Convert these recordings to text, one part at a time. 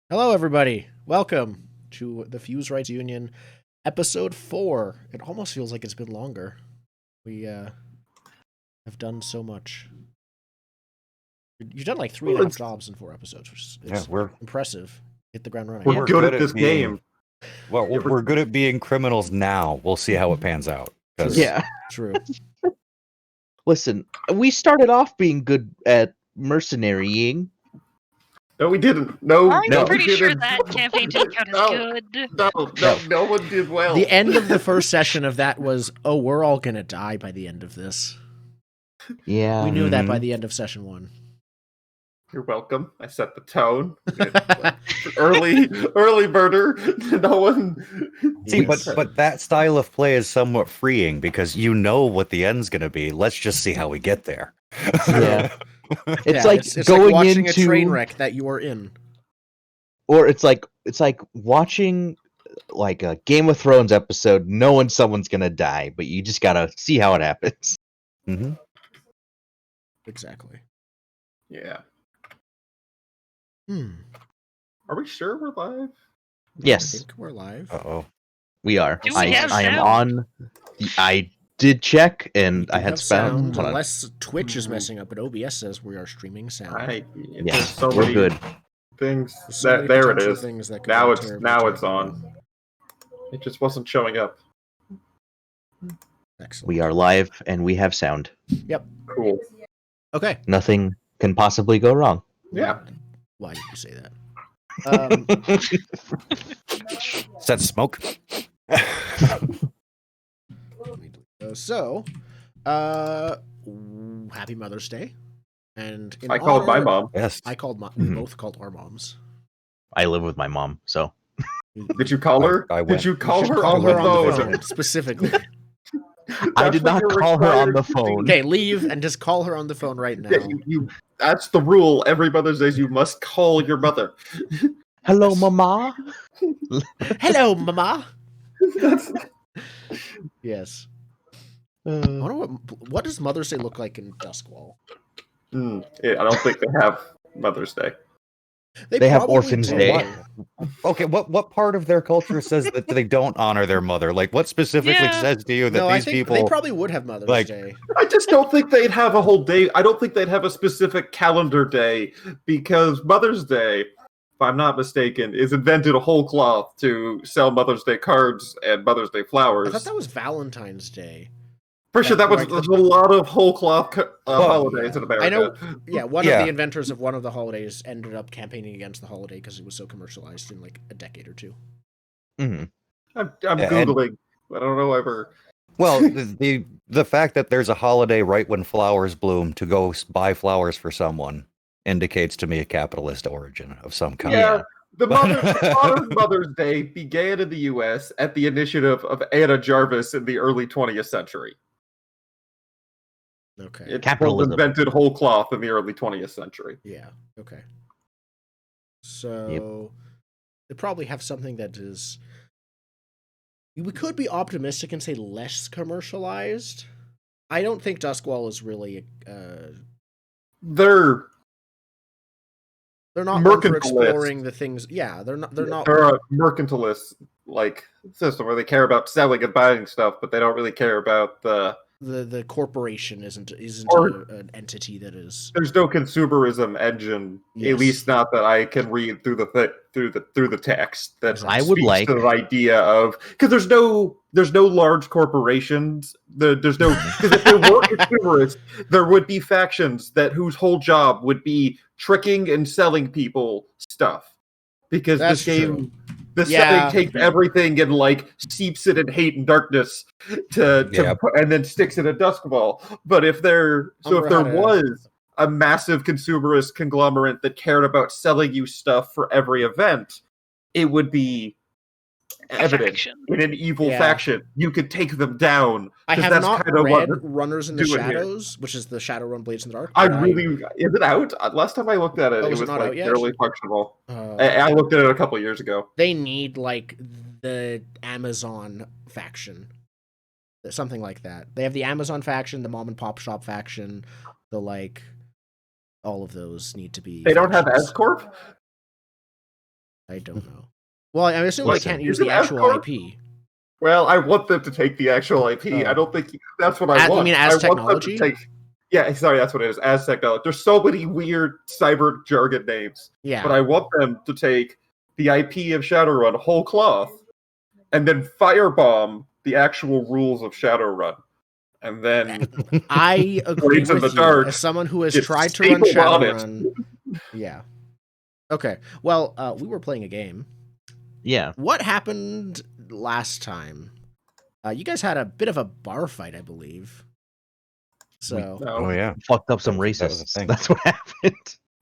Hello, everybody. Welcome to the Fusewrights Union, episode 4. It almost feels like it's been longer. We have done so much. You've done like 3.5 jobs in 4 episodes, which is we're impressive. Hit the ground running. We're good at this game. Well, we're good at being criminals now. We'll see how it pans out. Yeah. True. Listen, we started off being good at mercenarying. No, we didn't. No, I'm no, pretty we sure didn't. that campaign didn't count as good. No one did well. The end of the first session of that was, oh, we're all going to die by the end of this. Yeah. We knew that by the end of session 1. You're welcome. I set the tone. early murder. No one. See, but that style of play is somewhat freeing because you know what the end's going to be. Let's just see how we get there. Yeah. It's it's going like watching into a train wreck that you are in. Or it's like watching like a Game of Thrones episode, knowing someone's gonna die, but you just gotta see how it happens. Mm-hmm. Exactly. Yeah. Hmm. Are we sure we're live? I Yes, think we're live. Uh-oh. we are. Do we have I am sound? on. I did check, and We I do had have sound. Hold on. unless Twitch is messing up, but OBS says we are streaming sound. Yeah, There's so we're many good. things. There's so many There it potential is. things that could Now go it's terribly on. It just wasn't showing up. Excellent. We are live, and we have sound. Yep. Cool. Okay. Nothing can possibly go wrong. Yeah. Why did you say that? Is that smoke? So, happy Mother's Day. And in I called my honor- mom. Yes. I called we Mhm. both called our moms. I live with my mom, so Did you call her? I Did went. you You call should her call on her the on the phone? phone specifically. I That's did what not you're call her on required the to do. phone. Okay, leave and just call her on the phone right now. Yeah, that's the rule. Every Mother's Day, you must call your mother. Hello, mama. Hello, mama. That's- Yes. I wonder what does Mother's Day look like in Duskwall? Yeah, I don't think they have Mother's Day. They have probably Orphans do. Day. Okay, what part of their culture says that they don't honor their mother? Like, what specifically Yeah. says to you that No, I these think people... they probably would have Mother's like- Day. I just don't think they'd have a whole day. I don't think they'd have a specific calendar day because Mother's Day, if I'm not mistaken, is invented a whole cloth to sell Mother's Day cards and Mother's Day I flowers. thought that was Valentine's Day. Pretty sure that was like- there's a lot of whole cloth holidays in America. I know. Yeah, one Yeah. of the inventors of one of the holidays ended up campaigning against the holiday because it was so commercialized in like a decade or two. Mhm. I'm And- googling. I don't know ever. Well, the fact that there's a holiday right when flowers bloom to go buy flowers for someone indicates to me a capitalist origin of some kind. Yeah. The modern Mother's Day began in the U.S. at the initiative of Anna Jarvis in the early 20th century. Okay. It was Capitalism. invented whole cloth in the early 20th century. Yeah. Okay. So they probably have something that is. We could be optimistic and say less commercialized. I don't think Duskwall is really. They're They're not one for Mercantilist. exploring the things. Yeah, they're not. They're not. a mercantilist like system where they care about selling and buying stuff, but they don't really care about the. The corporation isn't Or- an entity that is. There's no consumerism engine, Yes. at least not that I can read through the text. That I would speaks like- to the idea of because there's no large corporations. There's no because if there were consumerists, there would be factions whose whole job would be tricking and selling people stuff. Because That's this game, true. this Yeah. setting takes everything and like steeps it in hate and darkness Yep. and then sticks it in Duskwall. But if there was a massive consumerist conglomerate that cared about selling you stuff for every event, it would be evident Faction. in an evil Yeah. faction. You could take them down. I 'cause have that's not kinda what read Runners in the doing here. Shadows, which is the Shadowrun Blades in the Dark. I but really is it out? Last time I looked at it, Oh, it is it was not out like yet? barely functional. Uh, I looked at it a couple years ago. they need like the Amazon faction, something like that. They have the Amazon faction, the mom and pop shop faction, the like. All of those need to be. They don't have factions. S Corp. I don't know. Well, I assume they Listen, can't use is it the actual Asgore? IP. Well, I want them to take the actual IP. I don't think that's what I You want. mean I as want them technology? to take. Yeah, sorry, that's what it is. As technology. There's so many weird cyber jargon names, Yeah. but I want them to take the IP of Shadowrun whole cloth, and then firebomb the actual rules of Shadowrun, and then I agree Blades in with the you. Dark As someone who has gets tried to run stapled on it. Shadowrun. Yeah. Okay. Well, we were playing a game. Yeah. What happened last time? You guys had a bit of a bar fight, I believe. So No. Oh yeah. Fucked up some That was a racists. thing. That's what happened.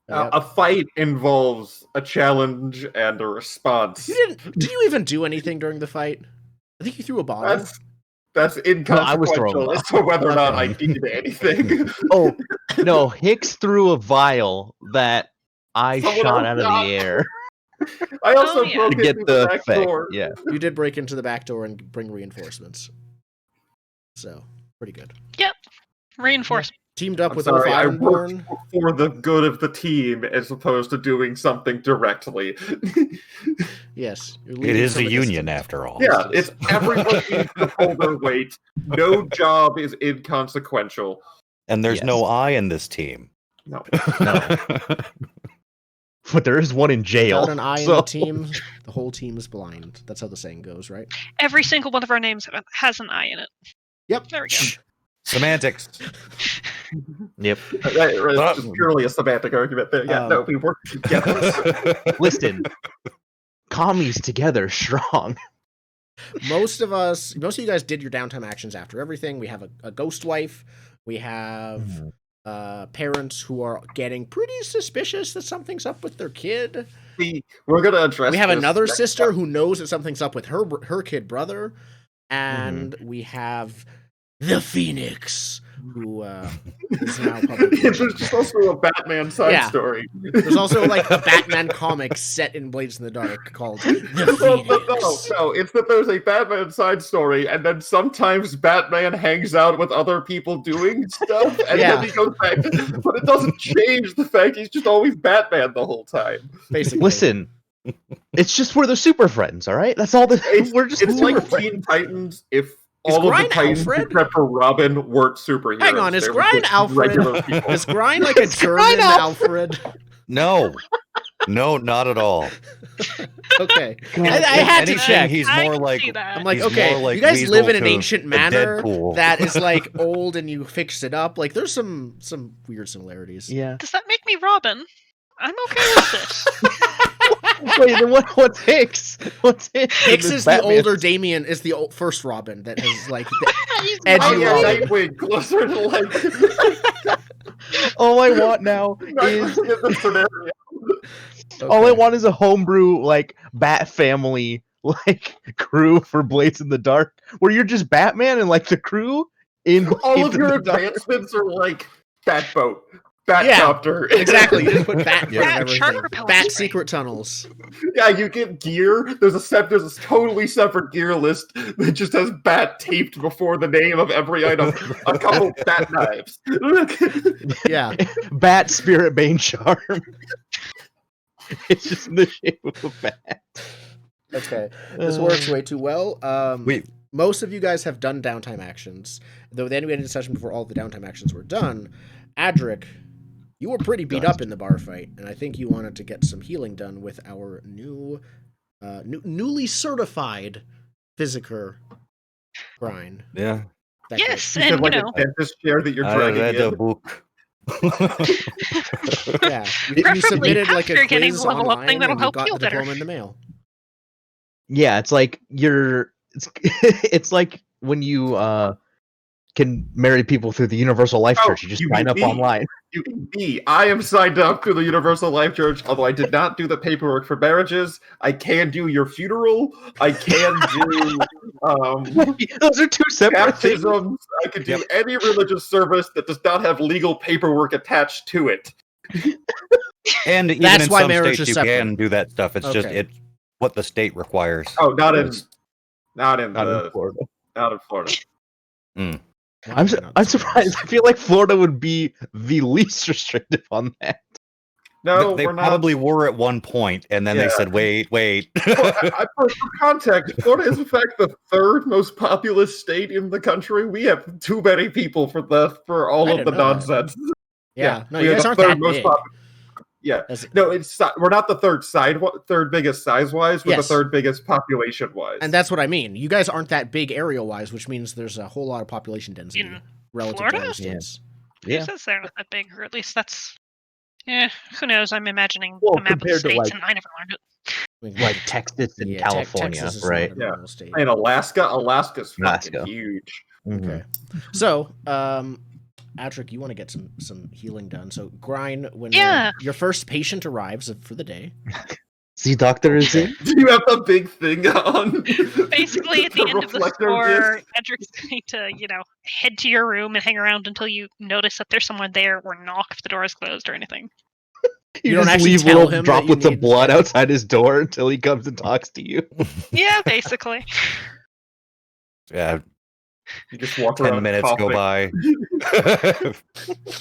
yep. A fight involves a challenge and a response. Did you even do anything during the fight? I think you threw a bottle. That's I was throwing inconsequential as to whether or not Okay. I did anything. Oh no, Hicks threw a vial that I Someone shot else out of shot. the air I also Oh, yeah. broke to get into the back effect. door. Yeah. You did break into the back door and bring reinforcements. So, pretty good. Reinforcement. Teamed up I'm with sorry, I Ironborn. worked for the good of the team as opposed to doing something directly. Yes. You're It leading is from a union distance. after all. Yeah, it's everyone needs to pull their weight. No job is inconsequential. And there's Yes. no I in this team. No. No. But there is one in jail. Without an eye in so- the team, the whole team is blind. That's how the saying goes, right? Every single one of our names has an I in it. Yep. There we go. Semantics. Yep. It's just purely a semantic argument there. Yeah, no, we work together. Listen, commies together strong. Most of you guys did your downtime actions after everything. We have a ghost wife. We have parents who are getting pretty suspicious that something's up with their kid. We're gonna address. We have this another next sister time. who knows that something's up with her kid brother, and we have the Phoenix, who is now public. There's just also a Batman side Yeah. story. There's also like a Batman comic set in Blades in the Dark called The Well, Phoenix. no, it's that there's a Batman side story, and then sometimes Batman hangs out with other people doing stuff, and Yeah. then he goes back. But it doesn't change the fact he's just always Batman the whole time. Basically, Listen, it's just we're the super friends, all right? That's all. We're just It's super like friends. Teen Titans if Is all of Grind the Titans Alfred? except for Robin weren't superheroes. Hang on, is They were Grind just Alfred? regular people. Is Grind like a German Alfred? No. No, not at all. Okay, I If had to anything, check. He's I more can like see that. I'm like, he's okay, more like you guys Weasel live in an to ancient the manor Deadpool. that is like old, and you fixed it up. Like, there's some weird similarities. Yeah. Does that make me Robin? I'm okay with this. Wait, then what's Hicks? What's Hicks? in Hicks this is the Batman? older Damien, is the first Robin that has like the He's edgy Oh yeah, Robin. Nightwing closer to like. All I want now is Nightwing in the scenario. all I Okay. want is a homebrew like Bat Family like crew for Blades in the Dark, where you're just Batman and like the crew in All Blades of in your the Dark. advancements are like Batboat, Batcopter. Exactly, you just put Bat in Yeah. front of Bat shark everything. repellent Bat spray. secret tunnels. Yeah, you get gear. There's a totally separate gear list that just has Bat taped before the name of every item. A couple Bat knives. Yeah. Bat Spirit Bane Charm. It's just in the shape of a bat. Okay. This works way too well. Wait. Most of you guys have done downtime actions. Though then we ended a session before all the downtime actions were done. Adric, you were pretty beat up in the bar fight, and I think you wanted to get some healing done with our newly certified Physiker grind. Yeah. That Yes, You and said you like know, a dentist chair that you're I dragging read in. a book. Yeah, you Preferably submitted like a after getting quiz the level up online, thing that'll and you help got heal the better. diploma in the mail. Yeah, it's like it's like when you can marry people through the Universal Life Oh, Church. You just you sign can up be. online. You can be. I am signed up to the Universal Life Church, although I did not do the paperwork for marriages. I can do your funeral. I can do Those are two separate things. baptisms. I can do any religious service that does not have legal paperwork attached to it. And even That's in why some marriage states is you can separate. do that stuff. It's just Okay. it's what the state requires. Oh, not in Not in Florida. Not in Florida. Why I'm am I not I'm surprised? surprised. I feel like Florida would be the least restrictive on that. No, they we're not. probably were at one point, and then they Yeah. said, "Wait." Well, for context, Florida is in fact the third most populous state in the country. We have too many people for all I of the didn't know that. nonsense. Yeah, no, we you are guys the aren't third that most big. Yeah, As- no, we're not the third biggest size wise. We're Yes. the third biggest population wise. and that's what I mean. You guys aren't that big area wise, which means there's a whole lot of population density In relative Florida? to other states. Yeah. It says they're not that big, or at least that's. Yeah, who knows? I'm imagining Well, a map of the compared to, states, like- and I never learned it. I mean, Like Texas and yeah, California, Texas is right? not a Yeah. normal state. and Alaska's fucking Alaska. huge. Mhm. Okay. So, Adric, you want to get some healing done. So, Grine, when Yeah. your first patient arrives for the day. See, Doctor is Okay. in. Do you have the big thing on? Basically, at the end of the reflector store, disc? Edric's going to, head to your room and hang around until you notice that there's someone there, or knock if the door is closed or anything. You You don't just actually leave tell little him that you droplets of need- blood outside his door until he comes and talks to you. Yeah, basically. Yeah, You just walk 10 around minutes go coughing. by.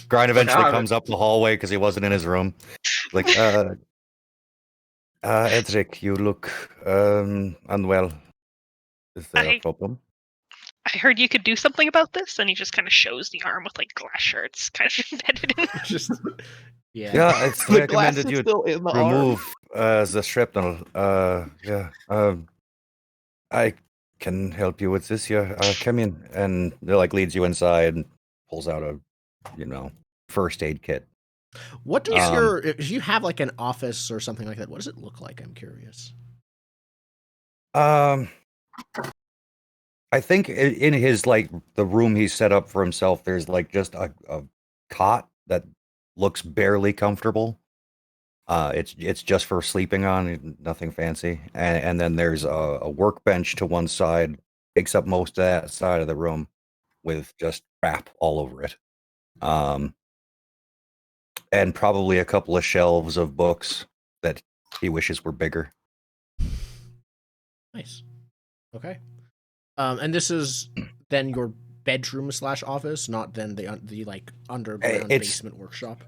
Grind eventually God. comes up the hallway because he wasn't in his room. Like, Edric, you look unwell. Is there a I- problem? I heard you could do something about this, and he just kind of shows the arm with glass shards kind of embedded in. Just yeah. Yeah, it's The glass recommended is you still in the arm. remove the shrapnel. I can help you with this. Yeah, come in, and it leads you inside and pulls out a, first aid kit. What does Um, your if you have an office or something like that? What does it look like? I'm curious. I think in his the room he's set up for himself, there's just a cot that looks barely comfortable. It's just for sleeping on, nothing fancy. And then there's a workbench to one side, takes up most of that side of the room, with just crap all over it. And probably a couple of shelves of books that he wishes were bigger. Nice. Okay. And this is then your bedroom / office, not then the underground It's- basement workshop.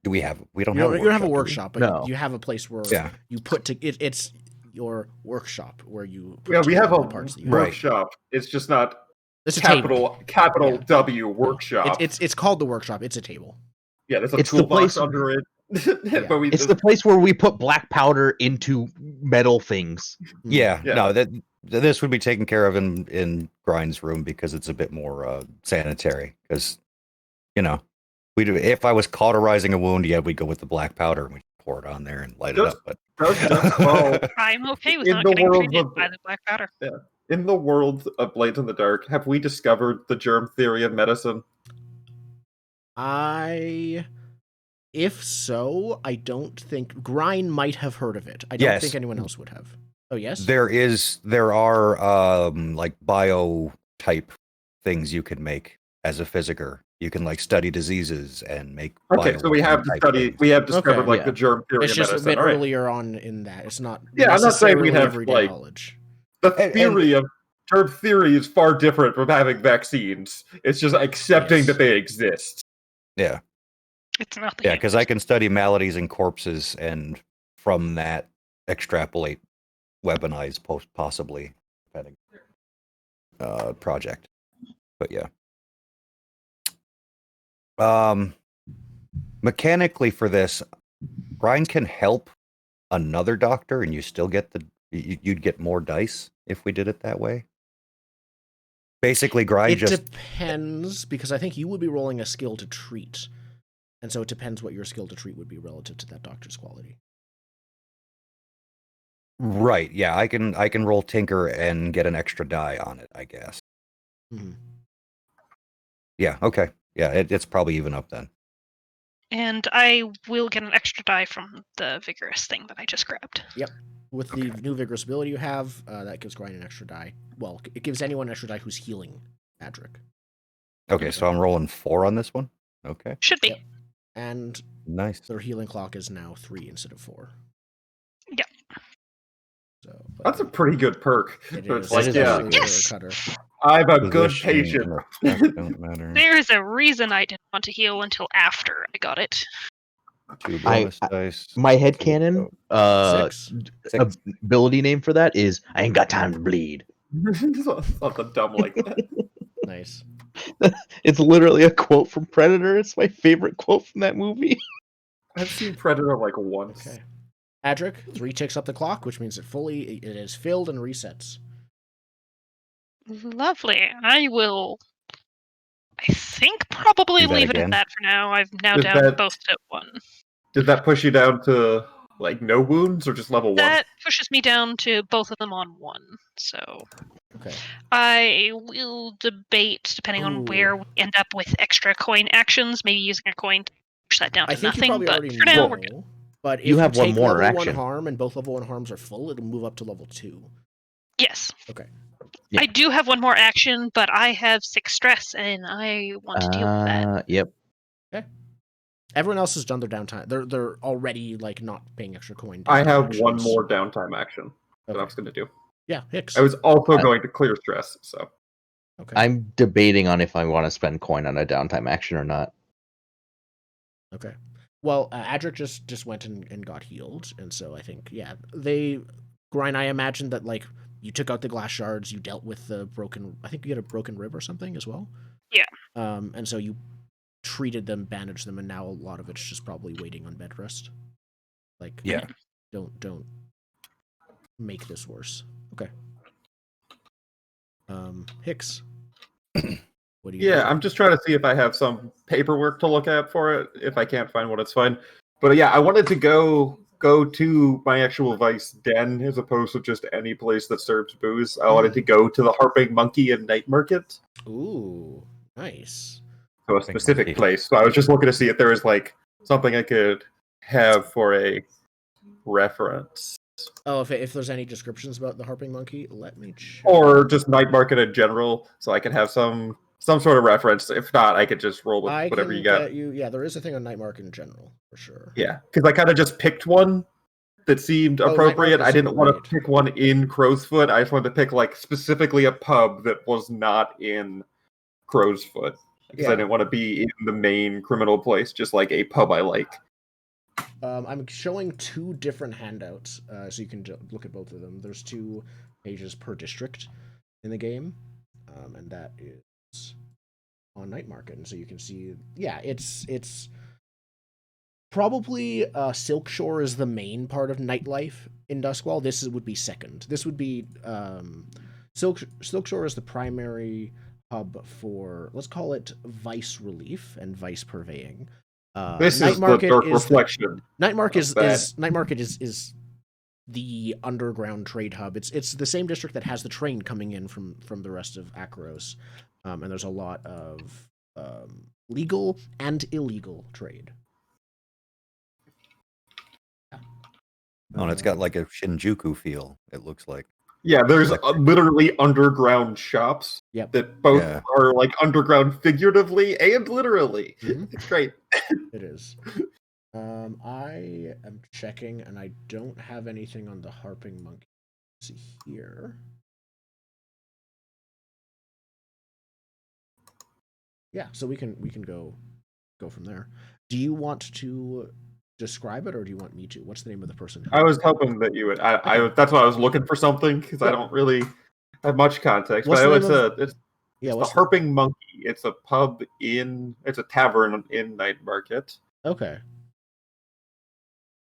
We don't You have don't, you don't have a do we? workshop, but No. you have a place where Yeah. you put it's your workshop where you put Yeah, we have together a the parts that you Right. workshop. It's just not It's a table. capital Yeah. W No, workshop. It's called the workshop. It's a table. Yeah, there's a It's the toolbox place- under it. Yeah. But It's the place where we put black powder into metal things. Yeah, Yeah. no, this would be taken care of in Grind's room because it's a bit more sanitary. Because, we do. If I was cauterizing a wound, we'd go with the black powder and we pour it on there and light Just- it up. well, I'm okay with In not the getting world treated of- by the black powder. in the world of Blades in the Dark, have we discovered the germ theory of medicine? If so, I don't think Grind might have heard of it. I don't Yes. think anyone else would have. Oh yes. There are bio type things you can make as a physicker. You can study diseases and make. Okay, so we have bioweapon-type studied. things. We have discovered Okay, yeah. the germ theory It's of just a medicine. bit All right. earlier on in that. It's not. Yeah, I'm not saying we necessarily have, everyday knowledge. The And- theory of germ theory is far different from having vaccines. It's just accepting Yes. that they exist. Yeah, It's not the yeah, because I can study maladies and corpses, and from that extrapolate weaponize possibly depending project. But yeah. Mechanically for this, Brian can help another doctor, and you still get you'd get more dice if we did it that way. Basically, Grind It just depends because I think you would be rolling a skill to treat, and so it depends what your skill to treat would be relative to that doctor's quality. right. Yeah, I can roll Tinker and get an extra die on it, I guess. Mhm. Yeah. Okay. Yeah, it's probably even up then. And I will get an extra die from the vigorous thing that I just grabbed. With the new vigorous ability you have, that gives Grind an extra die. Well, it gives anyone an extra die who's healing Adric. Okay, so I'm rolling 4 on this one. Okay, Should be. Yep. And nice. their healing clock is now 3 instead of 4. Yep. So That's a pretty good perk. it So is. it's like, It is yeah, actually Yes! a cutter. I'm a good Position patient. and effect don't matter. There's a reason I didn't want to heal until after I got it. 2 bonus dice. My head 2 canon, Six. 6. ability name for that is I ain't got time to bleed. Something dumb like that. Nice. It's literally a quote from Predator. It's my favorite quote from that movie. I've seen Predator like once. Okay. Adric, 3 ticks up the clock, which means it is filled and resets. Lovely. I will, I think, probably Do that leave it again? at that for now. I've now Did down that- both at 1. Did that push you down to like no wounds or just level 1? That pushes me down to both of them on 1. So Okay. I will debate, depending on where we end up with extra coin actions, maybe using a coin to push that down to I think you nothing. probably But already for now, know. we're good. But if You have one take more level action. 1 harm and both level 1 harms are full, it'll move up to level 2. Yes. Okay. Yeah. I do have one more action, but I have 6 stress, and I want to deal with that. Yep. Everyone else has done their downtime. They're already like not paying extra coin. I have actions. one more downtime action that I Okay. was going to do. Yeah, Hicks. I was also going to clear stress, so. Okay. I'm debating on if I want to spend coin on a downtime action or not. Okay. Well, Adric just went and got healed, and so I think Grind. I imagine that like you took out the glass shards, you dealt with the broken. I think you had a broken rib or something as well. Yeah. And so you treated them, bandaged them, and now a lot of it's just probably waiting on bed rest. Like, Yeah. don't make this worse. Okay. Hicks. What do you? Yeah, do? I'm just trying to see if I have some paperwork to look at for it. If I can't find one, it's fine. But yeah, I wanted to go to my actual Vice den as opposed to just any place that serves booze. I wanted to go to the Harping Monkey and Night Market. Ooh, nice. So a Harping specific Monkey. place. So I was just looking to see if there was like something I could have for a reference. Oh, if there's any descriptions about the harping monkey, let me check. Or just Night Market in general, so I could have some sort of reference. If not, I could just roll with I whatever can you got. get you. Yeah, there is a thing on night market in general for sure. Yeah, because I kind of just picked one that seemed Night appropriate. Market's I didn't want great. to pick one in Crowsfoot. I just wanted to pick like specifically a pub that was not in Crowsfoot because Yeah. I didn't want to be in the main criminal place, just like a pub I like. I'm showing 2 different handouts, so you can look at both of them. There's 2 pages per district in the game, and that is on night market, and so you can see. Yeah, it's probably Silkshore is the main part of nightlife in Duskwall. This would be second. This would be Silkshore is the primary hub for, let's call it, vice relief and vice purveying. This Night is the Market dark is reflection. Night Market of that. is the underground trade hub. It's the same district that has the train coming in from the rest of Akros, and there's a lot of legal and illegal trade. Yeah. Oh, and it's got like a Shinjuku feel, it looks like. Yeah, there's Electric. literally underground shops Yep. that both Yeah. are like underground figuratively and literally. Mhm. It's great. It is. I am checking, and I don't have anything on the harping monkey. Let's see here. Yeah, so we can go from there. Do you want to describe it, or do you want me to? What's the name of the person? I was hoping that you would. That's why I was looking for something because I Yeah. don't really have much context. What's but I the know name it's Yeah, the what's Harping Monkey. It's a pub it's a tavern in Night Market. okay.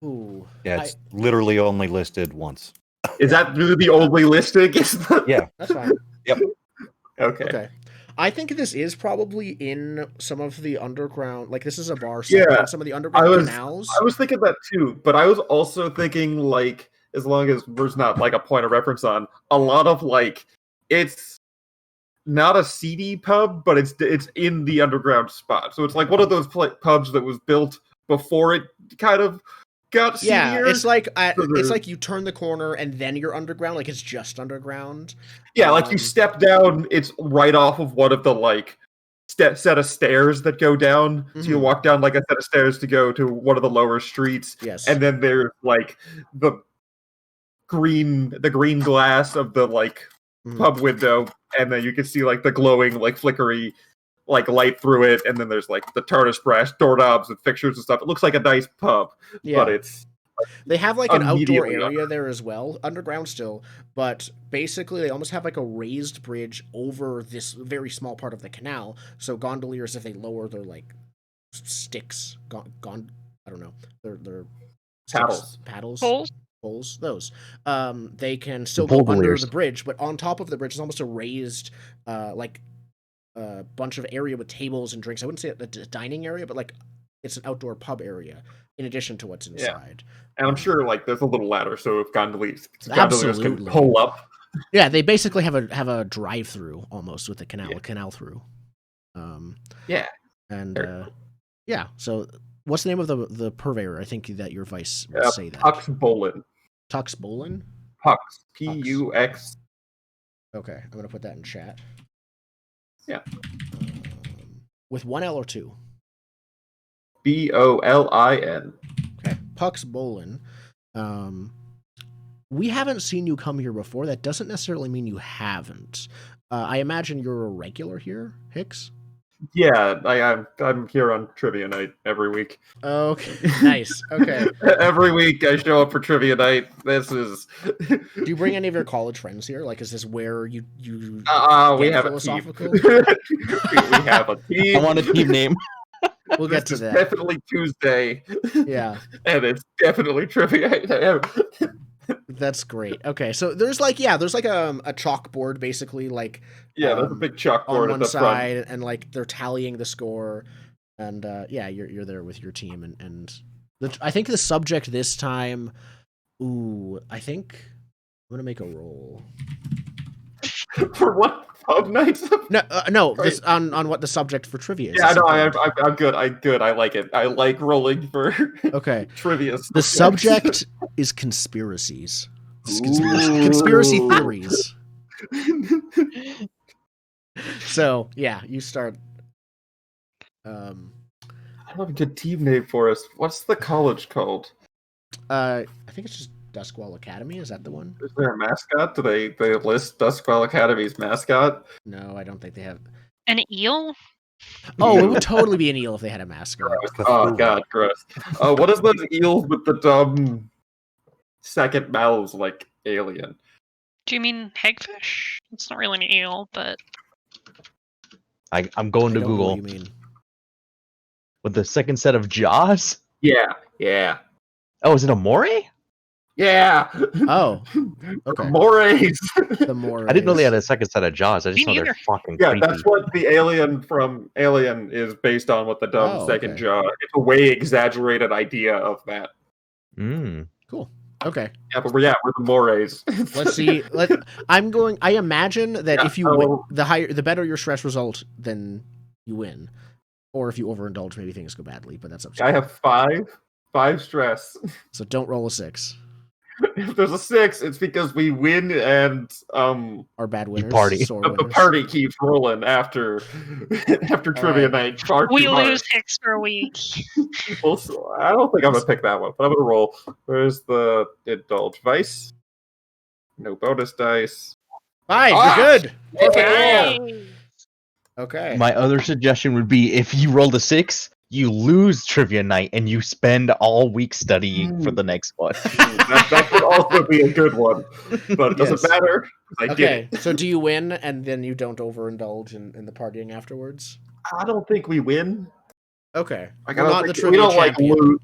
Ooh. Yeah, it's literally only listed once. Is that really the only listing? Yeah. That's fine. Okay. Okay. I think this is probably in some of the underground, like this is a bar set Yeah, in some of the underground canals. I was thinking that too, but I was also thinking like, as long as there's not like a point of reference on a lot of like, it's not a seedy pub, but it's in the underground spot. So it's like one of those pubs that was built before it kind of got seedier. Yeah, it's like So it's like you turn the corner and then you're underground, like it's just underground. Yeah, like you step down, it's right off of one of the like set of stairs that go down. So you Mhm. walk down like a set of stairs to go to one of the lower streets. Yes. And then there's like the green glass of the like Mhm. pub window, and then you can see like the glowing, like flickery like light through it, and then there's like the tarnish brass doorknobs and fixtures and stuff. It looks like a nice pub, but it's they have like an outdoor immediately area there as well, underground still, but basically they almost have like a raised bridge over this very small part of the canal. So gondoliers, if they lower their like sticks, I don't know, their sticks, paddles, poles, those, they can still go under the bridge, but on top of the bridge is almost a raised, like a bunch of area with tables and drinks. I wouldn't say a dining area, but like it's an outdoor pub area in addition to what's inside. And I'm sure like there's a little ladder, so if gondoliers Absolutely. can pull up. Yeah, they basically have a drive-through almost with the canal, a canal through. Yeah. And yeah, so what's the name of the purveyor? I think that your vice would say that. Pux Bolin. Tux Bolin? Pux. Pux. Okay, I'm going to put that in chat. Yeah. With one L or two? Bolin. Okay, Pux Bolin. We haven't seen you come here before. That doesn't necessarily mean you haven't. I imagine you're a regular here, Hicks? Yeah, I'm here on trivia night every week. Okay, nice. Okay. Every week I show up for trivia night. This is. Do you bring any of your college friends here? Like, is this where you we have philosophical? a team. we have a team. I want a team name. We'll get to that. Definitely Tuesday. Yeah, and it's definitely trivia. That's great. Okay, so there's like a chalkboard basically, like there's a big chalkboard on at one the side, front. and like they're tallying the score, and you're there with your team, and I think the subject this time. I think I'm gonna make a roll. For what pub nights? No, this on what the subject for trivia is. Yeah, no, I'm good. I like it. I like rolling for okay trivia. The subject is conspiracies. Conspiracy theories. So yeah, you start. I don't have a good team name for us. What's the college called? I think it's just Duskwall Academy. Is that the one? Is there a mascot? Do they list Duskwall Academy's mascot? No, I don't think they have. An eel? Oh, it would totally be an eel if they had a mascot. Oh god, gross. What is those eels with the dumb second mouths like alien? Do you mean hagfish? It's not really an eel, but I'm going to I don't know Google. what you mean. With the second set of jaws? Yeah. Oh, is it a moray? Yeah. Oh, okay. Morays. The more I didn't know they had a second set of jaws. I just know they're fucking Yeah, creepy. that's what the alien from Alien is based on, with the dumb second jaw. It's a way exaggerated idea of that. Cool. Okay. Yeah, but we're the Morays. Let's see. I imagine that if you win, the better your stress result, then you win. Or if you overindulge, maybe things go badly, but that's up to you. I have five stress. So don't roll a 6. If there's a 6, it's because we win and our bad winners. Party. The party keeps rolling after trivia night. We lose 6 for a week. Well, I don't think I'm gonna pick that one, but I'm gonna roll. Where's the indulge vice? No bonus dice. Fine, you're good. Perfect Yeah. roll. Okay. My other suggestion would be if you rolled a 6, you lose trivia night and you spend all week studying for the next one. that could also be a good one, but it doesn't matter. I get it. So do you win and then you don't overindulge in the partying afterwards? I don't think we win. Okay. Like, We're not the trivia we don't champion. lose.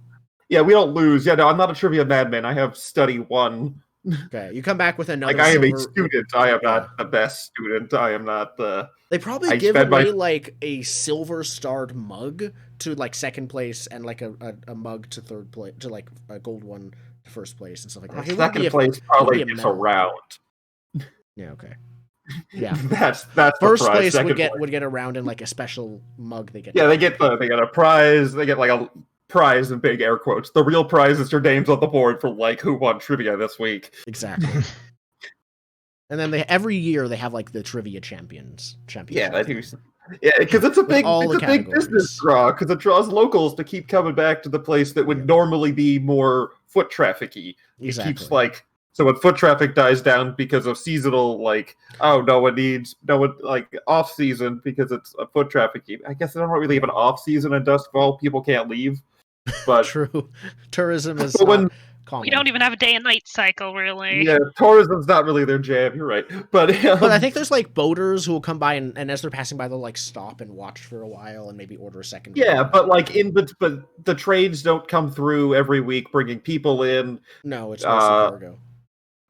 Yeah, we don't lose. Yeah, no, I'm not a trivia madman. I have study 1. Okay, you come back with another. Like, I am a student. I am not the best student. I am not the. They probably give away like a silver starred mug to like second place and like a mug to third place, to like a gold one to first place and stuff like that. Second place probably gets a round. Yeah. Okay. Yeah. that's first the prize. place would get a round in like a special mug they get. Yeah, they get a prize. They get like a prize in big air quotes. The real prize is your names on the board for like who won trivia this week. Exactly. And then every year they have like the trivia champions. Yeah, I do. Yeah, because it's a big business draw. Because it draws locals to keep coming back to the place that would normally be more foot trafficy. Exactly. It keeps like So when foot traffic dies down because of seasonal, like, oh, no one like off season because it's a foot traffic. I guess they don't really have an off season in Dustfall. People can't leave. But True, tourism is So when- not common. We don't even have a day and night cycle, really. yeah, tourism's not really their jam. You're right, but But I think there's like boaters who will come by and as they're passing by, they'll like stop and watch for a while and maybe order a second. yeah, boat. but like but the trains don't come through every week bringing people in. No, it's mostly cargo.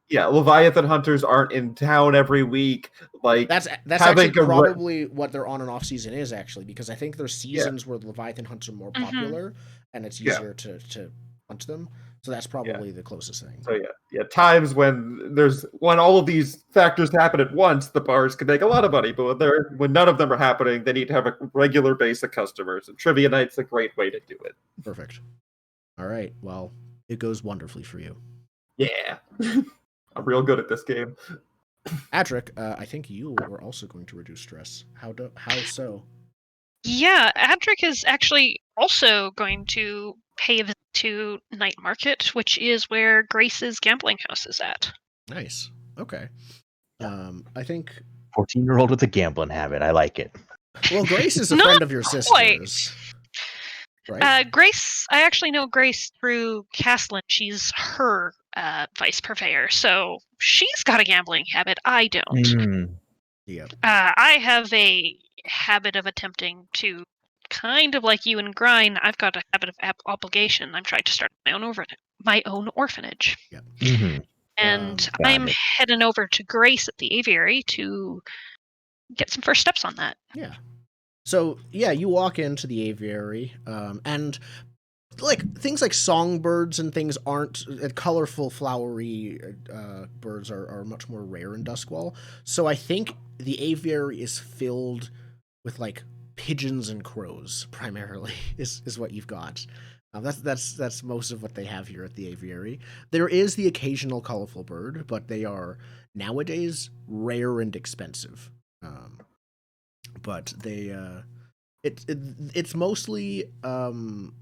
Yeah, Leviathan hunters aren't in town every week. Like That's having actually a probably what their on and off season is actually, because I think there's seasons where Leviathan hunts are more popular and it's easier to hunt them. So that's probably the closest thing. So yeah, times when all of these factors happen at once, the bars can make a lot of money. But when none of them are happening, they need to have a regular base of customers. And Trivia Night's a great way to do it. Perfect. All right. Well, it goes wonderfully for you. Yeah, I'm real good at this game. Adric, I think you were also going to reduce stress. How so? Yeah, Adric is actually also going to pay a visit to Night Market, which is where Grace's gambling house is at. Nice. Okay. I think 14-year-old with a gambling habit. I like it. well, Grace is a Not friend of your quite. sister's. Right? Grace, I actually know Grace through Castlin. She's her vice purveyor, so she's got a gambling habit. I don't. Yeah. I have a habit of attempting to, kind of like you and Grind, I've got a habit of obligation. I'm trying to start my own orphanage. Yeah. Mm-hmm. And got I'm it. heading over to Grace at the aviary to get some first steps on that. Yeah. So yeah, you walk into the aviary, and like things like songbirds and things aren't colorful, flowery birds are much more rare in Duskwall. So I think the aviary is filled with like pigeons and crows primarily is what you've got. That's most of what they have here at the aviary. There is the occasional colorful bird, but they are nowadays rare and expensive. But they it's mostly the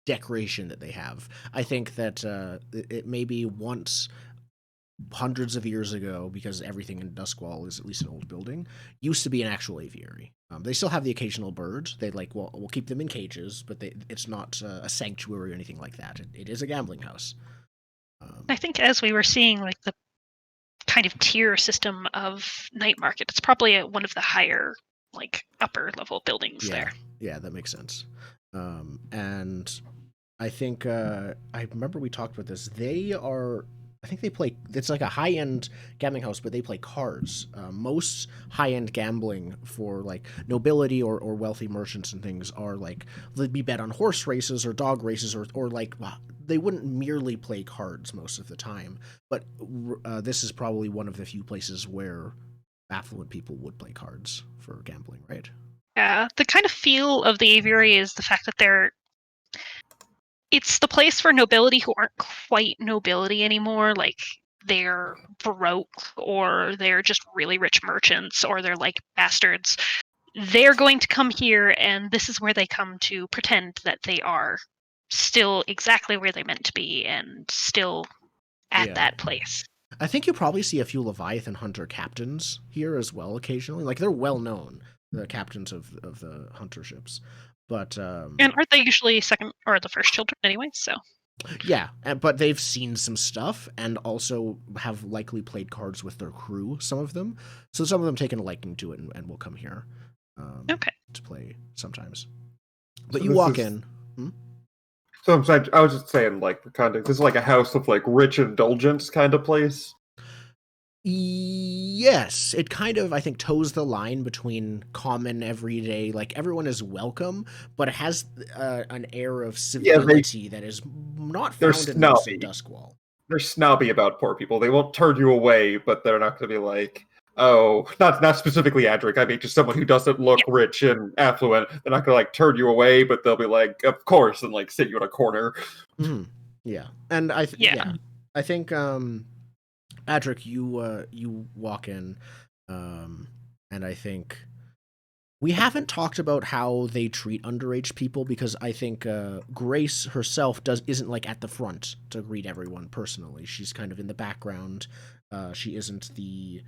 decoration that they have. I think that it may be once hundreds of years ago, because everything in Duskwall is at least an old building, used to be an actual aviary. They still have the occasional birds. They we'll keep them in cages, but it's not a sanctuary or anything like that. It is a gambling house. I think as we were seeing, like the kind of tier system of Night Market, it's probably one of the higher, like upper level buildings there. Yeah, that makes sense. And I think I remember we talked about this. I think they play. It's like a high-end gambling house, but they play cards. Most high-end gambling for like nobility or wealthy merchants and things are like they'd be bet on horse races or dog races or like they wouldn't merely play cards most of the time. But this is probably one of the few places where affluent people would play cards for gambling, right? Yeah, the kind of feel of the aviary is the fact that it's the place for nobility who aren't quite nobility anymore. Like they're broke or they're just really rich merchants or they're like bastards. They're going to come here and this is where they come to pretend that they are still exactly where they're meant to be and still at that place. I think you probably see a few Leviathan hunter captains here as well occasionally. Like they're well known, the captains of the hunter ships. But and aren't they usually second or the first children anyway? So yeah, but they've seen some stuff and also have likely played cards with their crew. Some of them, so some of them taken a liking to it and will come here. To play sometimes. But so you walk in. So I was just saying, like for context, this is like a house of like rich indulgence kind of place. Yes, it kind of, I think, toes the line between common, everyday, like everyone is welcome, but it has an air of civility that is not found in most of Duskwall. They're snobby about poor people. They won't turn you away, but they're not going to be like, oh, not specifically Adric. I mean, just someone who doesn't look rich and affluent. They're not going to like turn you away, but they'll be like, of course, and like sit you in a corner. Mm-hmm. Yeah, and I think Adric, you walk in, and I think We haven't talked about how they treat underage people because I think Grace herself isn't like at the front to greet everyone personally. She's kind of in the background. She isn't the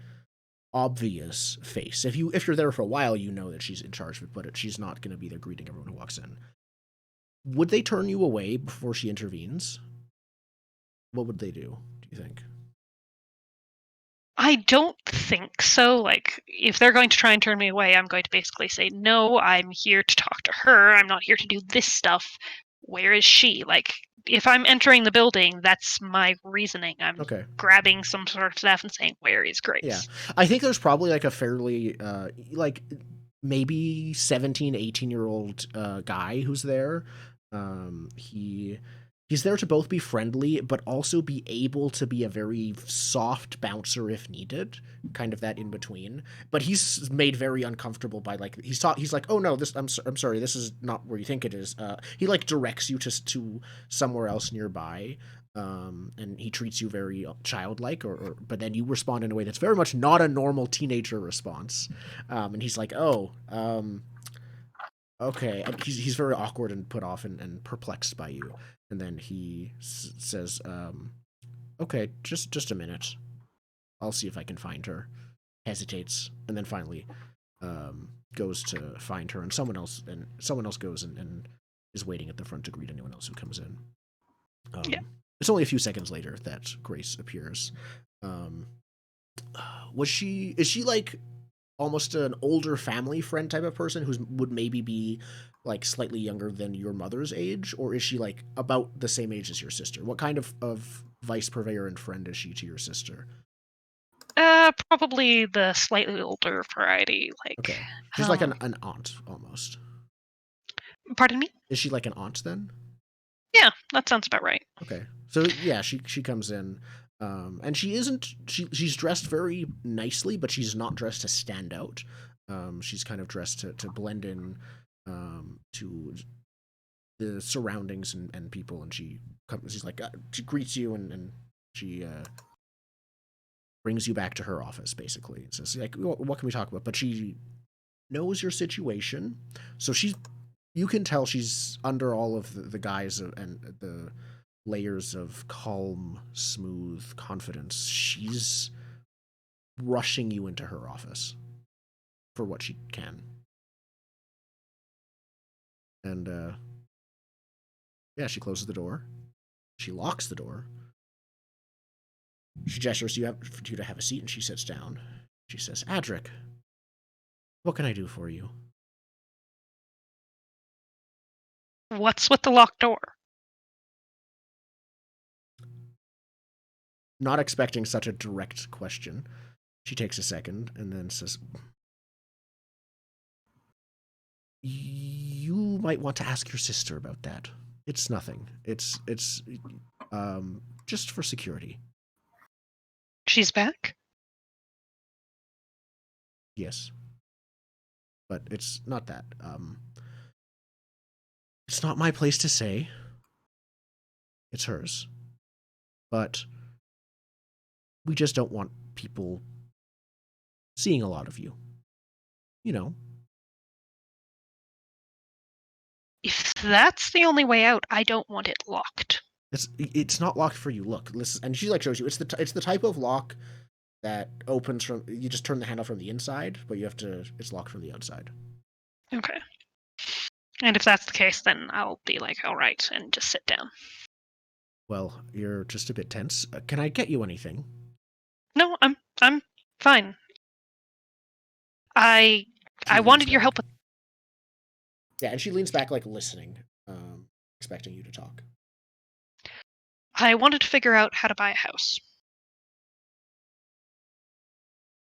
obvious face. If you're there for a while, you know that she's in charge of it, but she's not going to be there greeting everyone who walks in. Would they turn you away before she intervenes? What would they do you think? I don't think so. Like, if they're going to try and turn me away, I'm going to basically say, no, I'm here to talk to her. I'm not here to do this stuff. Where is she? Like, if I'm entering the building, that's my reasoning. I'm Okay. grabbing some sort of staff and saying, where is Grace? Yeah. I think there's probably like a fairly, like maybe 17, 18-year-old guy who's there. He's there to both be friendly, but also be able to be a very soft bouncer if needed, kind of that in between. But he's made very uncomfortable by like he's like, oh no, this I'm sorry, this is not where you think it is. He like directs you to somewhere else nearby, and he treats you very childlike, but then you respond in a way that's very much not a normal teenager response, and he's like, oh, okay, and he's very awkward and put off and perplexed by you. And then he says, okay, just a minute. I'll see if I can find her. Hesitates, and then finally goes to find her, and someone else goes and is waiting at the front to greet anyone else who comes in. Yeah. It's only a few seconds later that Grace appears. Is she like almost an older family friend type of person who would maybe be like slightly younger than your mother's age, or is she like about the same age as your sister? What kind of vice purveyor and friend is she to your sister? Probably the slightly older variety. Like, okay, she's like an aunt almost. Pardon me? Is she like an aunt then? Yeah, that sounds about right. Okay, so yeah, she comes in, and she's dressed very nicely, but she's not dressed to stand out. She's kind of dressed to blend in to the surroundings and people, and she's like she greets you and she brings you back to her office basically. And says like, what can we talk about? But she knows your situation, so you can tell she's under all of the guise and the layers of calm, smooth confidence. She's rushing you into her office for what she can. And yeah, she closes the door. She locks the door. She gestures for you to have a seat, and she sits down. She says, Adric, what can I do for you? What's with the locked door? Not expecting such a direct question, she takes a second and then says, you might want to ask your sister about that. It's nothing. It's just for security. She's back? Yes. But it's not that. It's not my place to say. It's hers. But we just don't want people seeing a lot of you. You know. If that's the only way out, I don't want it locked. It's not locked for you. Look, listen, and she like shows you. It's the type of lock that opens from. You just turn the handle from the inside, but you have to. It's locked from the outside. Okay. And if that's the case, then I'll be like, all right, and just sit down. Well, you're just a bit tense. Can I get you anything? No, I'm fine. I wanted your help with. Yeah, and she leans back, like listening, expecting you to talk. I wanted to figure out how to buy a house.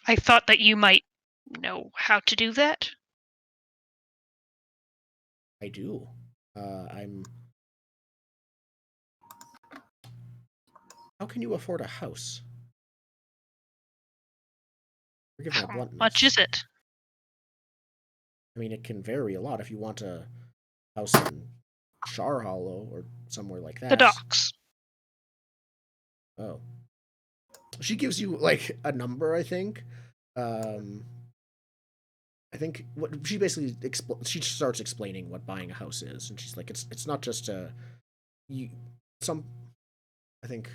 I thought that you might know how to do that. I do. I'm. How can you afford a house? Forgive my How bluntness. much is it? I mean, it can vary a lot. If you want a house in Shar Hollow or somewhere like that. The docks. Oh. She gives you like a number, I think. I think what she basically she starts explaining what buying a house is, and she's like, it's not just you some I think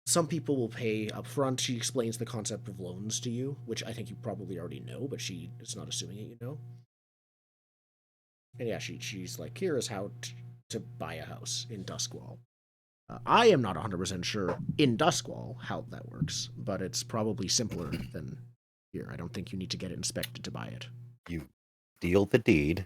some people will pay up front. She explains the concept of loans to you, which I think you probably already know, but she is not assuming it, you know. And yeah, she's like, here is how to buy a house in Duskwall. I am not 100% sure in Duskwall how that works, but it's probably simpler than here. I don't think you need to get it inspected to buy it. You deal the deed,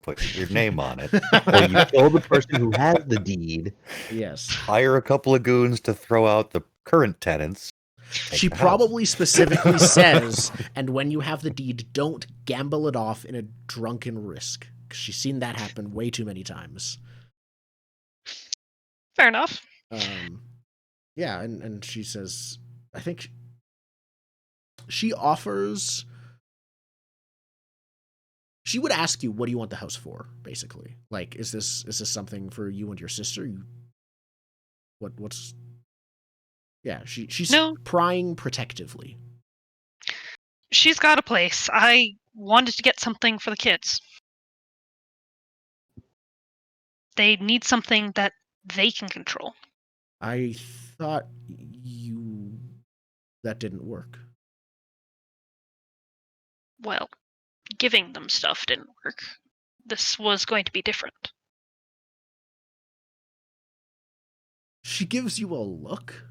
put your name on it, Or you kill the person who has the deed. Yes. hire a couple of goons to throw out the current tenants. Take She the house. probably specifically says, and when you have the deed, don't gamble it off in a drunken risk. 'Cause she's seen that happen way too many times. Fair enough. Yeah, and she says, I think she offers. She would ask you, what do you want the house for, basically? Like, is this something for you and your sister? What's Yeah, she's No. prying protectively. She's got a place. I wanted to get something for the kids. They need something that they can control. I thought that didn't work. Well, giving them stuff didn't work. This was going to be different. She gives you a look.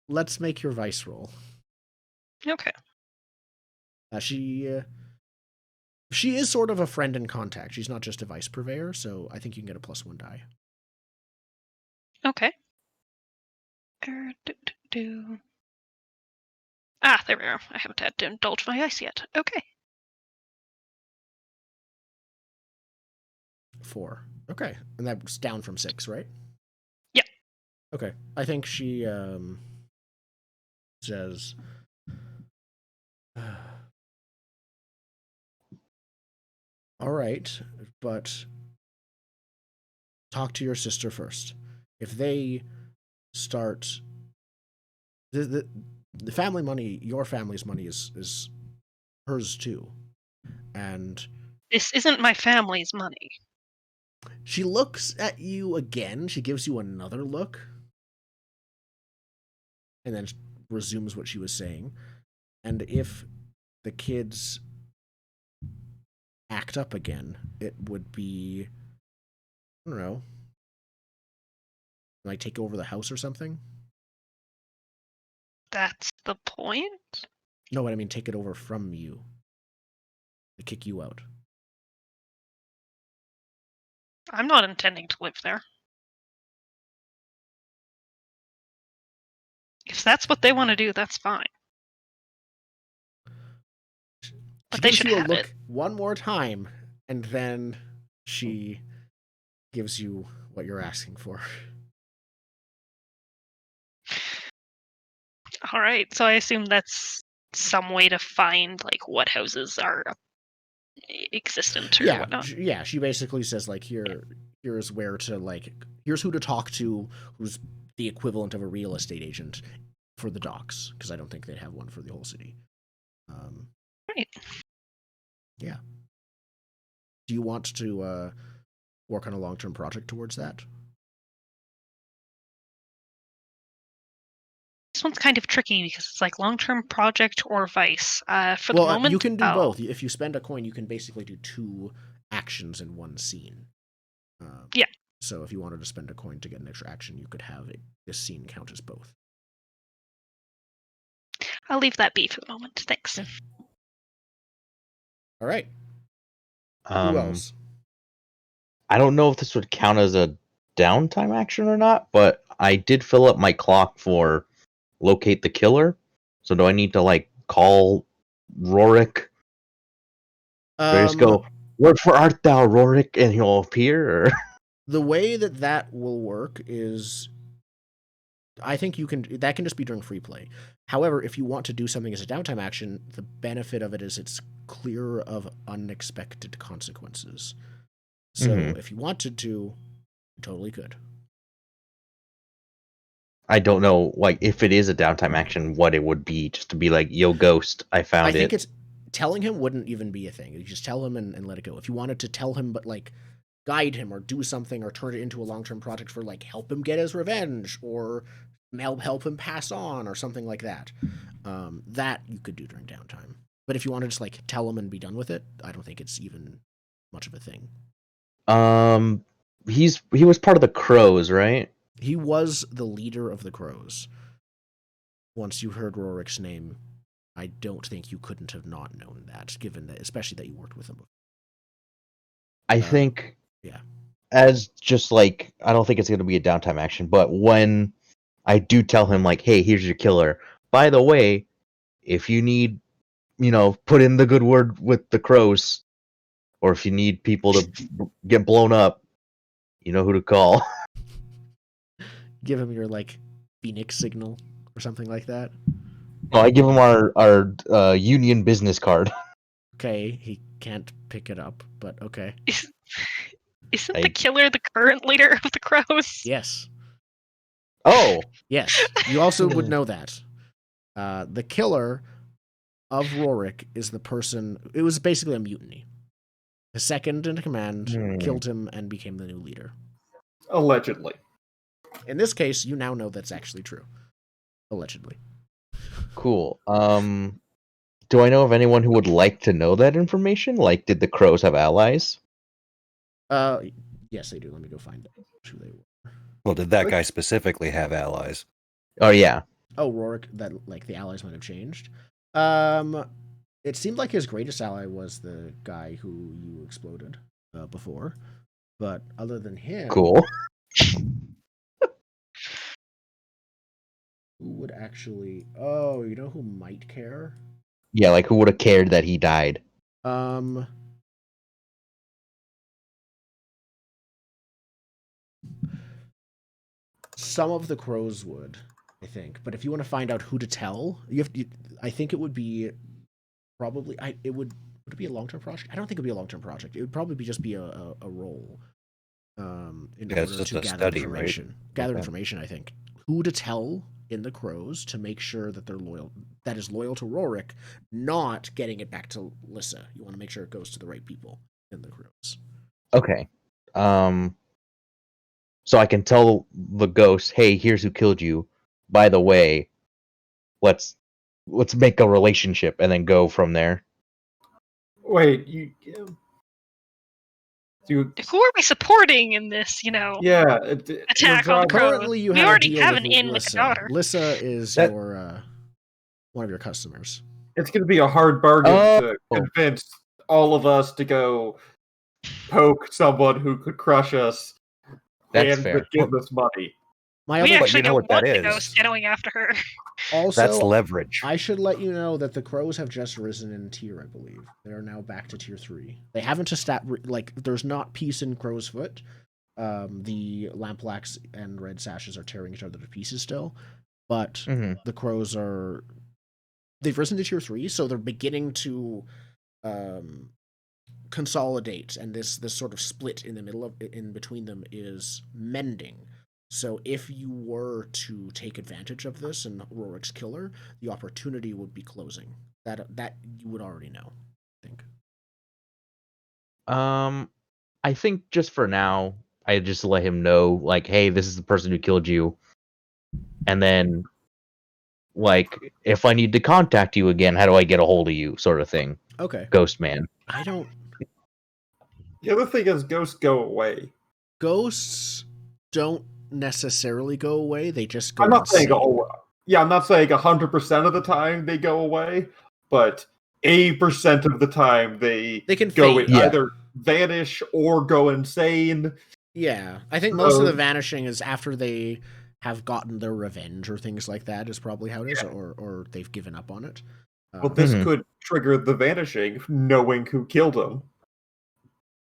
Let's make your vice roll. Okay. She is sort of a friend in contact. She's not just a vice purveyor, so I think you can get a +1 die. Okay. Ah, there we are. I haven't had to indulge my ice yet. Okay. 4. Okay, and that's down from 6, right? Yep. Okay, I think she says, all right, but talk to your sister first. If they start the family money, your family's money is hers too, and This isn't my family's money. she looks at you again. She gives you another look, and then resumes what she was saying. And if the kids act up again, it would be, I don't know, like take over the house or something. That's the point? No, what I mean, take it over from you. To kick you out. I'm not intending to live there. If that's what they want to do, that's fine. She But they gives should you a have look it. one more time, and then she gives you what you're asking for. All right, so I assume that's some way to find like what houses are existent or whatnot. Yeah. She basically says like, here's where to like, here's who to talk to, who's the equivalent of a real estate agent for the docks, because I don't think they'd have one for the whole city. Right. Yeah. Do you want to work on a long-term project towards that? This one's kind of tricky because it's like long-term project or vice. For the moment, you can do both. If you spend a coin, you can basically do 2 actions in one scene. Yeah. So if you wanted to spend a coin to get an extra action, you could have this scene count as both. I'll leave that be for the moment. Thanks. Okay. All right. Who else? I don't know if this would count as a downtime action or not, but I did fill up my clock for locate the killer. So do I need to like call Rorik? Do I just go, where for art thou, Rorik, and he'll appear? Or? The way that will work is, I think that can just be during free play. However, if you want to do something as a downtime action, the benefit of it is it's clear of unexpected consequences. So if you wanted to, you totally could. I don't know, like, if it is a downtime action, what it would be, just to be like, yo, Ghost, I found I think it. it's telling him wouldn't even be a thing. You just tell him and let it go. If you wanted to tell him, but like guide him or do something or turn it into a long-term project for like help him get his revenge or help him pass on or something like that, that you could do during downtime. But if you want to just like tell him and be done with it, I don't think it's even much of a thing. He was part of the Crows, right? He was the leader of the Crows. Once you heard Rorik's name, I don't think you couldn't have not known that, given that, especially that you worked with him before. I think, yeah. As just like, I don't think it's going to be a downtime action, but when I do tell him, like, hey, here's your killer. By the way, if you need, put in the good word with the Crows, or if you need people to get blown up, you know who to call. Give him your like Phoenix signal or something like that. No, I give him our union business card. Okay, he can't pick it up, but okay. Isn't the killer the current leader of the Crows? Yes. Oh. Yes. You also would know that. The killer of Rorik is the person. It was basically a mutiny. The second in command killed him and became the new leader. Allegedly. In this case, you now know that's actually true. Allegedly. Cool. Do I know of anyone who would like to know that information? Like, did the Crows have allies? Yes, they do. Let me go find out who they were. Well, did that guy specifically have allies? Oh, yeah. Oh, Rorik, that like the allies might have changed. It seemed like his greatest ally was the guy who you exploded before. But other than him, cool. Who would actually? Oh, you know who might care? Yeah, like who would have cared that he died? Some of the Crows would, I think. But if you want to find out who to tell, I think it would be probably. It would it be a long-term project? I don't think it would be a long-term project. It would probably just be a role. In order to gather information. Right? Gather information, I think. Who to tell in the Crows to make sure that they're loyal, that is loyal to Rorik, not getting it back to Lissa. You want to make sure it goes to the right people in the Crows. Okay. So I can tell the ghost, hey, here's who killed you. By the way, let's make a relationship and then go from there. Wait, who are we supporting in this, Yeah, attack on the Crows? Currently, you we have already have an in with the daughter. Lissa is your one of your customers. It's going to be a hard bargain to convince all of us to go poke someone who could crush us. That's and fair. Give us money. We actually don't want the ghost going after her. Also, that's leverage. I should let you know that the Crows have just risen in tier, I believe. They are now back to tier 3. They haven't there's not peace in Crow's Foot. The Lamplax and Red Sashes are tearing each other to pieces still. But the Crows they've risen to tier 3, so they're beginning to consolidate, and this sort of split in between them is mending. So if you were to take advantage of this and Rorik's killer, the opportunity would be closing. That you would already know, I think. I think just for now, I just let him know, like, hey, this is the person who killed you. And then, like, if I need to contact you again, how do I get a hold of you, sort of thing. Okay. Ghost man. I don't... The other thing is ghosts go away. Ghosts don't necessarily go away. They just go I'm not saying I'm not saying 100% of the time they go away, but 80% of the time they can go fade. Either vanish or go insane. Yeah, I think most of the vanishing is after they have gotten their revenge or things like that is probably how it is, or they've given up on it. Well, this could trigger the vanishing, knowing who killed him.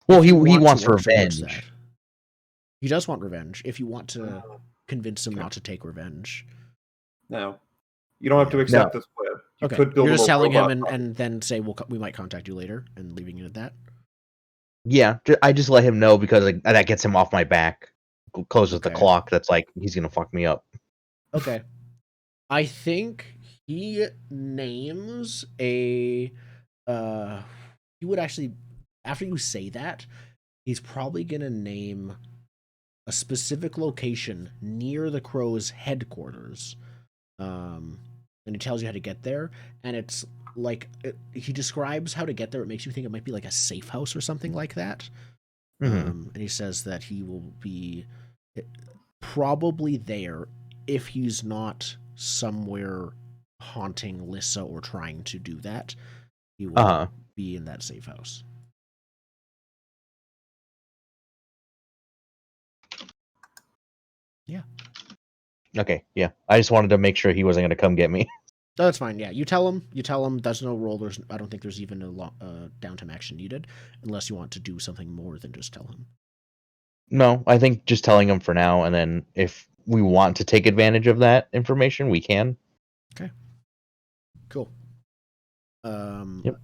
Well, he wants revenge. He does want revenge. If you want to convince him not to take revenge. No. You don't have to accept this plan. You could build You're just telling him and then say, we might contact you later, and leaving it at that? Yeah, I just let him know because that gets him off my back. Closes the clock. That's like, he's going to fuck me up. Okay. I think he names a he would actually, after you say that, he's probably gonna name a specific location near the Crow's headquarters. And he tells you how to get there, and it's like he describes how to get there. It makes you think it might be like a safe house or something like that. Mhm. And he says that he will be probably there if he's not somewhere haunting Lissa or trying to do that. He will Uh-huh. be in that safe house. Yeah. Okay, yeah. I just wanted to make sure he wasn't going to come get me. No, that's fine. Yeah, you tell him. You tell him. There's no roll. I don't think there's even a downtime action needed, unless you want to do something more than just tell him. No, I think just telling him for now, and then if we want to take advantage of that information, we can. Cool. Yep.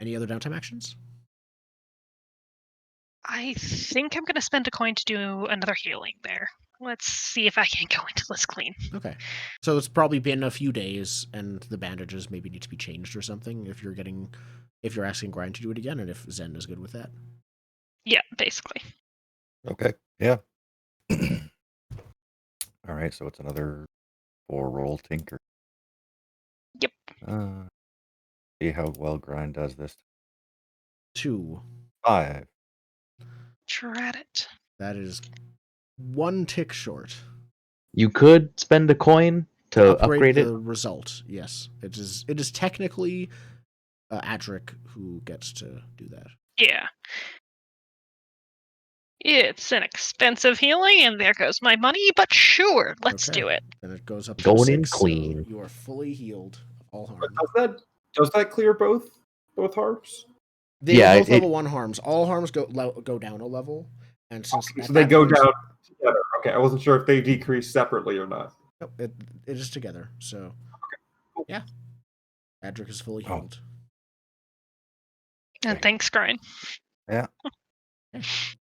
Any other downtime actions? I think I'm going to spend a coin to do another healing there. Let's see if I can go into this clean. Okay. So it's probably been a few days, and the bandages maybe need to be changed or something. If you're asking Grind to do it again, and if Zen is good with that. Yeah, basically. Okay. Yeah. All right. So it's another 4 roll tinker. Yep. See how well Grind does this. 2. 5. Drat it. That is 1 tick short. You could spend a coin to upgrade the it. result. Yes, it is technically Adric who gets to do that. Yeah. It's an expensive healing, and there goes my money, but sure, let's Okay. do it. Then it goes up to Going in 6, so clean. you are fully healed of all harm. Does that clear both harms? They Yeah, are both it- level 1 harms. All harms go down a level, and since So they go down together. Okay, I wasn't sure if they decrease separately or not. Nope, it is together. So yeah, Adric is fully healed. And thanks, Grind. Yeah.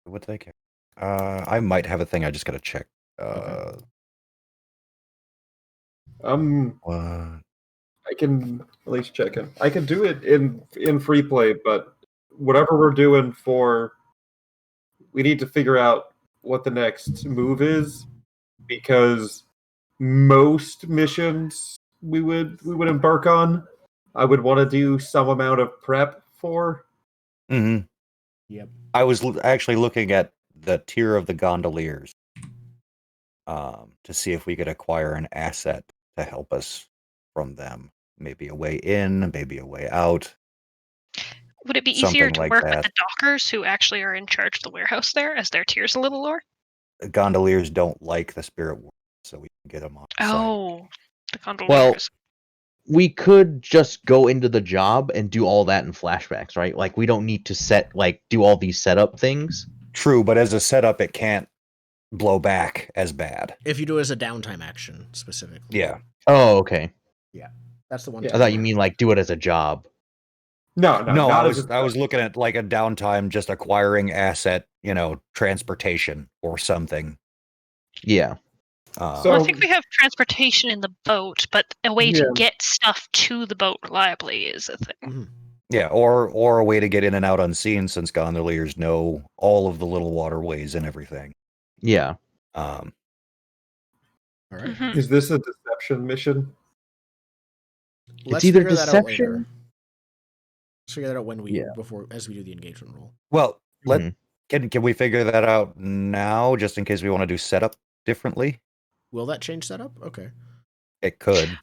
What they care? I might have a thing. I just gotta check. Okay. What? I can at least check in. I can do it in free play, but whatever we're doing we need to figure out what the next move is, because most missions we would embark on, I would want to do some amount of prep for. Mm-hmm. Yep. I was actually looking at the tier of the gondoliers to see if we could acquire an asset to help us from them. Maybe a way in, maybe a way out. Would it be easier Something to like work with that. the dockers who actually are in charge of the warehouse there, as their tier's a little lower? The gondoliers don't like the spirit world, so we can get them on site. Oh, the Well, gondoliers. we could just go into the job and do all that in flashbacks, right? Like we don't need to do all these setup things. True, but as a setup, it can't blow back as bad. If you do it as a downtime action specifically. Yeah. Oh, okay. That's the one. Yeah. I thought you mean like do it as a job. No, No, not I as was looking at like a downtime, just acquiring asset, transportation or something. Yeah. So- Well, I think we have transportation in the boat, but a way Yeah. to get stuff to the boat reliably is a thing. Mm-hmm. Yeah, or a way to get in and out unseen, since gondoliers know all of the little waterways and everything. Yeah. All right. Mhm. Is this a deception mission? Let's either figure that out later. deception- Let's figure that out when Yeah. as we do the engagement roll. Well, Mhm. can we figure that out now, just in case we want to do setup differently? Will that change setup? Okay. It could.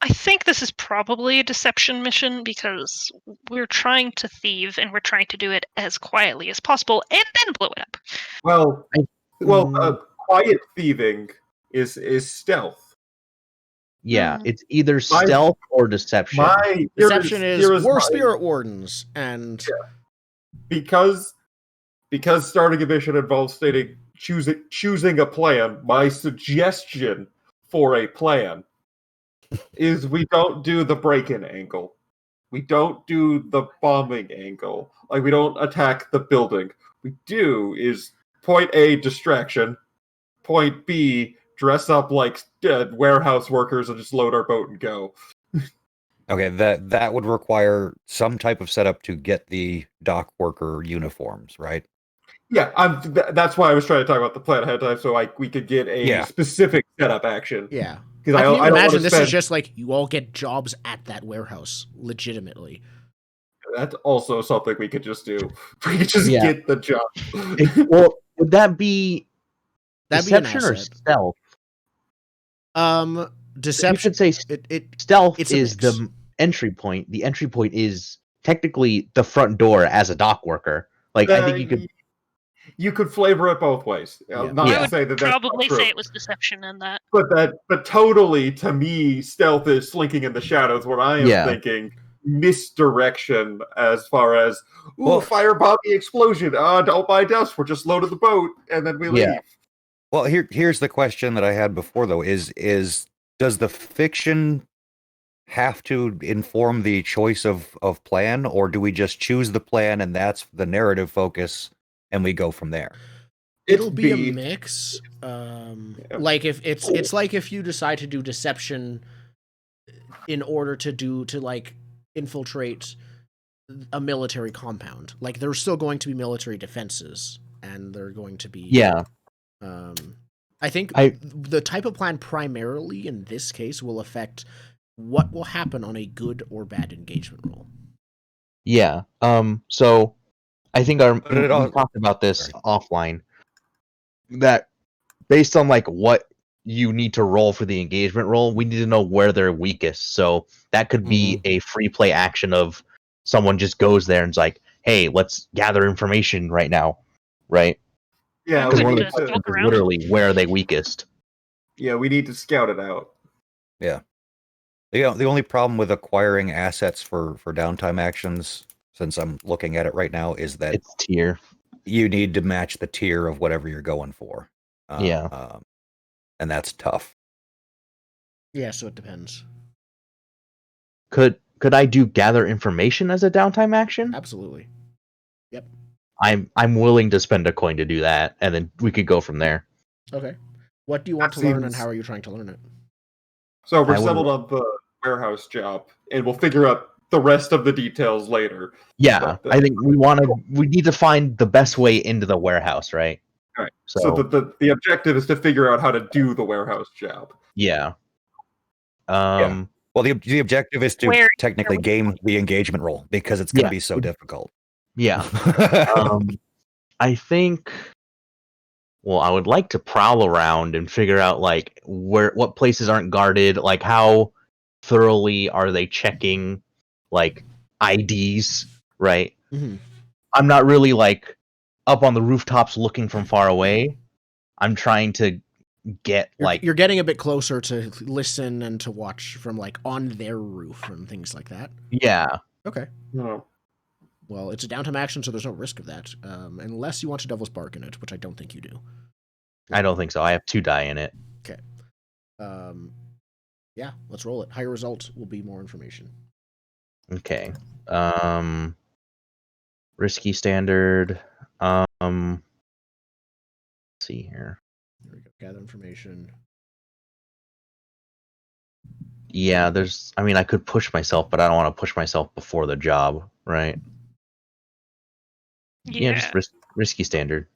I think this is probably a deception mission because we're trying to thieve and we're trying to do it as quietly as possible and then blow it up. Well, Mm. quiet thieving is stealth. Yeah, Mm. it's either stealth or deception. Deception here is we're my- spirit wardens, and because starting a mission involves choosing a plan. My suggestion for a plan is we don't do the break-in angle. We don't do the bombing angle. Like, we don't attack the building. We do is point A, distraction. Point B, dress up like warehouse workers and just load our boat and go. Okay, that would require some type of setup to get the dock worker uniforms, right? Yeah, that's why I was trying to talk about the plan ahead of time, so we could get a Yeah. specific setup action. Yeah. Because I can even don't imagine wanna this spend, is just like you all get jobs at that warehouse, legitimately. That's also something we could just do. We could just Yeah. get the job. Well, would that be That'd be an deception or asset. stealth? You Deception. could say It stealth it's a is mix. the entry point. The entry point is technically the front door as a dock worker. Like I think You could flavor it both ways. Yeah. Not I to would say that that's probably not true. say it was deception in that. But totally, to me, stealth is slinking in the shadows. What I am Yeah. thinking, misdirection as far as, Well- firebomb explosion. Don't mind us. We're just loaded the boat, and then we Yeah. leave. Well, here's the question that I had before though: is does the fiction have to inform the choice of plan, or do we just choose the plan and that's the narrative focus, and we go from there? It'll It's be a B. mix. Like if it's like if you decide to do deception in order to like infiltrate a military compound. Like there's still going to be military defenses, and they're going to be yeah. I think I- the type of plan primarily in this case will affect what will happen on a good or bad engagement roll. Yeah. So I think we it all- talked about this offline. That based on like what you need to roll for the engagement roll, we need to know where they're weakest. So that could be a free play action of someone just goes there and is like, "Hey, let's gather information right now," right? Yeah, Because we one of need the to to, questions is around. literally where are they weakest. we need to scout it out. The only problem with acquiring assets for downtime actions, since I'm looking at it right now, is that It's tier. you need to match the tier of whatever you're going for. Yeah. And that's tough. Yeah, so it depends. Could I do gather information as a downtime action? Absolutely. I'm willing to spend a coin to do that, and then we could go from there. Okay. What do you want That to learn, and seems- how are you trying to learn it? So we're I would- settled on the warehouse job, and we'll figure out the rest of the details later. Yeah, But I think we need to find the best way into the warehouse, right? All right. So, So the objective is to figure out how to do the warehouse job. yeah. Well, the objective is to Where- technically game the engagement roll, because it's going to be so difficult. Yeah. I think. Well, I would like to prowl around and figure out like what places aren't guarded, like how thoroughly are they checking like IDs, right? Mm-hmm. I'm not really like up on the rooftops looking from far away. I'm trying to get like You're getting a bit closer to listen and to watch from like on their roof and things like that. yeah. Okay. No. Well, it's a downtime action, so there's no risk of that, unless you want to Devil's Bark in it, which I don't think you do. I don't think so. I have 2 die in it. Yeah, let's roll it. Higher result will be more information. Okay. Risky standard. Let's see here. There we go. Gather information. Yeah, I could push myself, but I don't want to push myself before the job, right? Yeah. Just risky standard.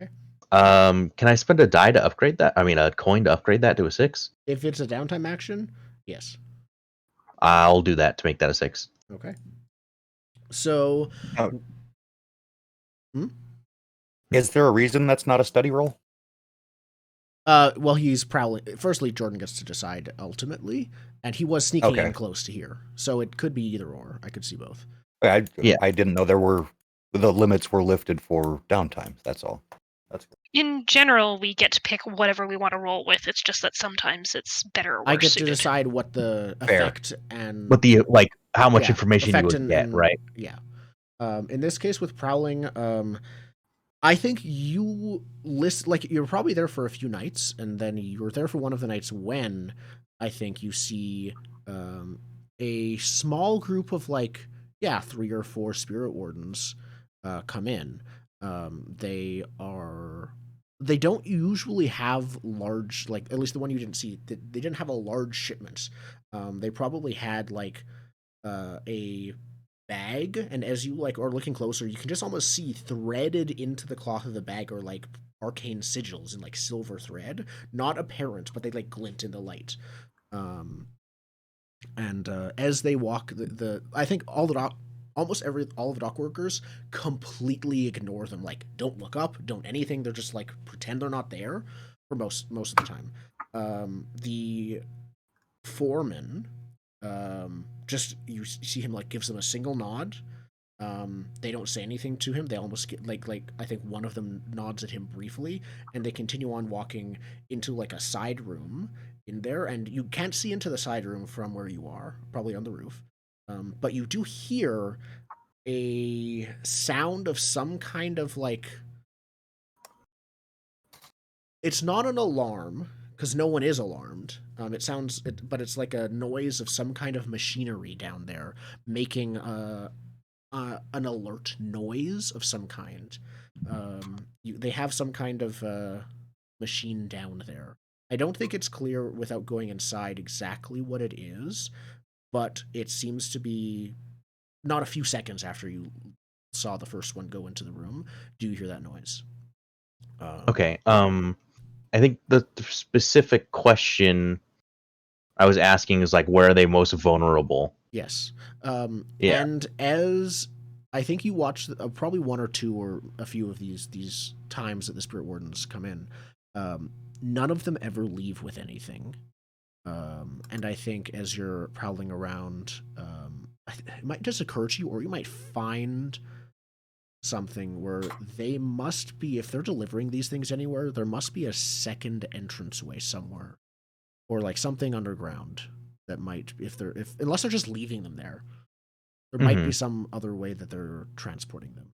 Okay. Can I spend a die to upgrade that? I mean, a coin to upgrade that to a 6? If it's a downtime action, yes. I'll do that to make that a 6. Okay. So, Is there a reason that's not a study roll? well, he's prowling. Firstly, Jordan gets to decide ultimately, and he was sneaking in Okay. close to here, so it could be either or. I could see both. I Yeah. didn't know the limits were lifted for downtime. That's all. That's In general, we get to pick whatever we want to roll with. It's just that sometimes it's better or worse I get suited. to decide what the Fair. effect and But the like how much yeah, information you effect would and- get, and- right? Yeah. In this case with prowling, I think you list like you're probably there for a few nights, and then you're there for one of the nights when I think you see a small group of 3 or 4 spirit wardens come in. They are they don't usually have large, like at least the one you didn't see. They didn't have a large shipment. They probably had like a bag, and as you like are looking closer, you can just almost see threaded into the cloth of the bag are like arcane sigils in like silver thread, not apparent, but they like glint in the light. Um, and as they walk, the I think almost all of the dock workers completely ignore them. Like, don't look up, don't anything. They're just like pretend they're not there for most of the time. The foreman, just you see him like gives them a single nod. They don't say anything to him. They almost get like I think one of them nods at him briefly, and they continue on walking into like a side room in there, and you can't see into the side room from where you are, probably on the roof. But you do hear a sound of some kind of like, it's not an alarm because no one is alarmed. But it's like a noise of some kind of machinery down there making an alert noise of some kind. They have some kind of machine down there. I don't think it's clear without going inside exactly what it is, but it seems to be not a few seconds after you saw the first one go into the room. Do you hear that noise? Okay. I think the specific question I was asking is like, where are they most vulnerable? Yes. Yeah. And as I think you watched probably one or two or a few of these times that the spirit wardens come in, none of them ever leave with anything. And I think as you're prowling around, it might just occur to you, or you might find something where they must be, if they're delivering these things anywhere, there must be a second entranceway somewhere, or like something underground that might, if unless they're just leaving them there, there might be some other way that they're transporting them.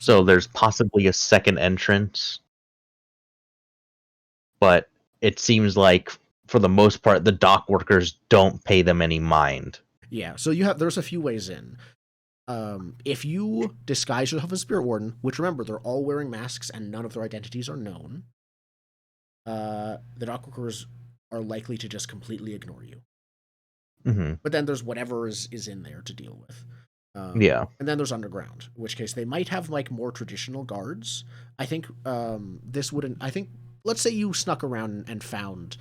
So there's possibly a second entrance, but it seems like for the most part the dock workers don't pay them any mind. Yeah, so there's a few ways in. If you disguise yourself as a spirit warden, which remember they're all wearing masks and none of their identities are known, the dock workers are likely to just completely ignore you. But then there's whatever is in there to deal with. Yeah. And then there's underground, in which case they might have like more traditional guards. I think this wouldn't. I think let's say you snuck around and found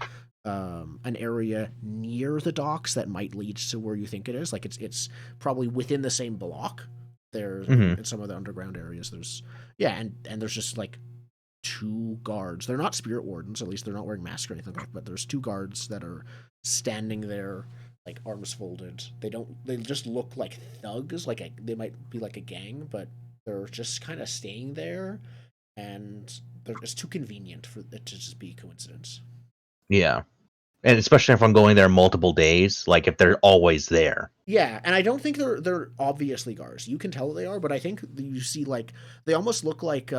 an area near the docks that might lead to where you think it is. Like it's probably within the same block. There's in some of the underground areas. There's and there's just like two guards. They're not spirit wardens, at least they're not wearing masks or anything like that, but there's two guards that are standing there, like arms folded. They just look like thugs, they might be like a gang, but they're just kind of staying there, and it's too convenient for it to just be coincidence. Yeah. And especially if I'm going there multiple days, like if they're always there. Yeah, and I don't think they're obviously guards. You can tell they are, but I think you see like they almost look like they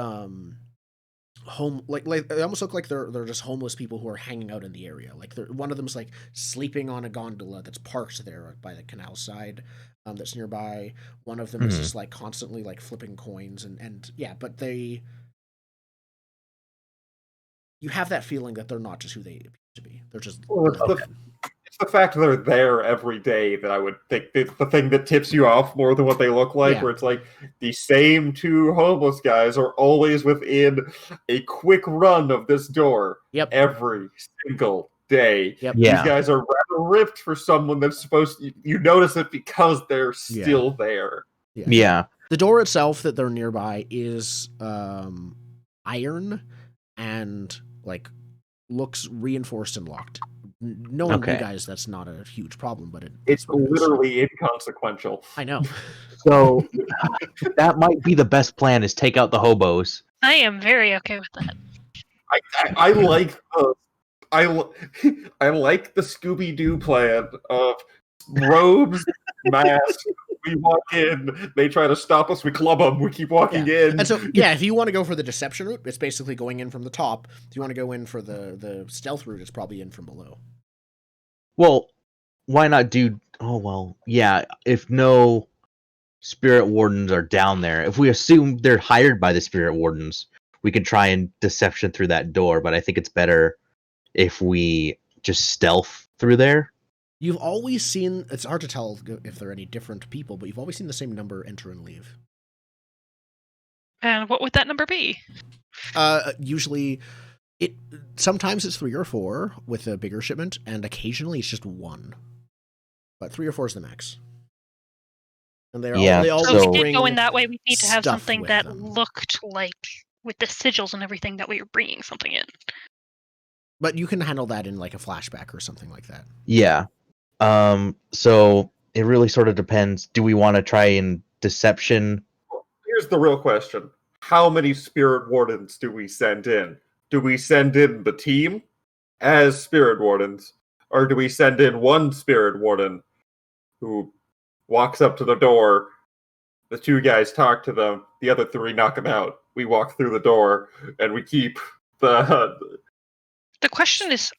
almost look like they're just homeless people who are hanging out in the area. Like one of them's like sleeping on a gondola that's parked there by the canal side, that's nearby. One of them is just like constantly like flipping coins and yeah, but you have that feeling that they're not just who they appear to be. They're just it's the fact that they're there every day that I would think is the thing that tips you off more than what they look like, where it's like the same two homeless guys are always within a quick run of this door every single day. Yep. These guys are rather ripped for someone that's supposed to, you notice it because they're still there. Yeah. The door itself that they're nearby is iron and like looks reinforced and locked. Knowing you guys, that's not a huge problem, but it's literally inconsequential. I know. So that might be the best plan: is take out the hobos. I am very okay with that. I like I like the Scooby-Doo plan of robes, masks. We walk in, they try to stop us, we club them, we keep walking in. And so, if you want to go for the deception route, it's basically going in from the top. If you want to go in for the stealth route, it's probably in from below. Well, why not do... Oh, well, yeah, if no spirit wardens are down there. If we assume they're hired by the spirit wardens, we can try and deception through that door, but I think it's better if we just stealth through there. You've always seen, it's hard to tell if they're any different people, but you've always seen the same number enter and leave. And what would that number be? Usually, sometimes it's 3 or 4 with a bigger shipment, and occasionally it's just 1. But 3 or 4 is the max. And they always So if we did bring go in that way, we need to have stuff something with that them. looked like, with the sigils and everything, that we were bringing something in. But you can handle that in like a flashback or something like that. Yeah. So it really sort of depends. Do we want to try and deception? Here's the real question. How many spirit wardens do we send in? Do we send in the team as spirit wardens? Or do we send in one spirit warden who walks up to the door, the 2 guys talk to them, the other 3 knock them out. We walk through the door, and we keep the... The question is,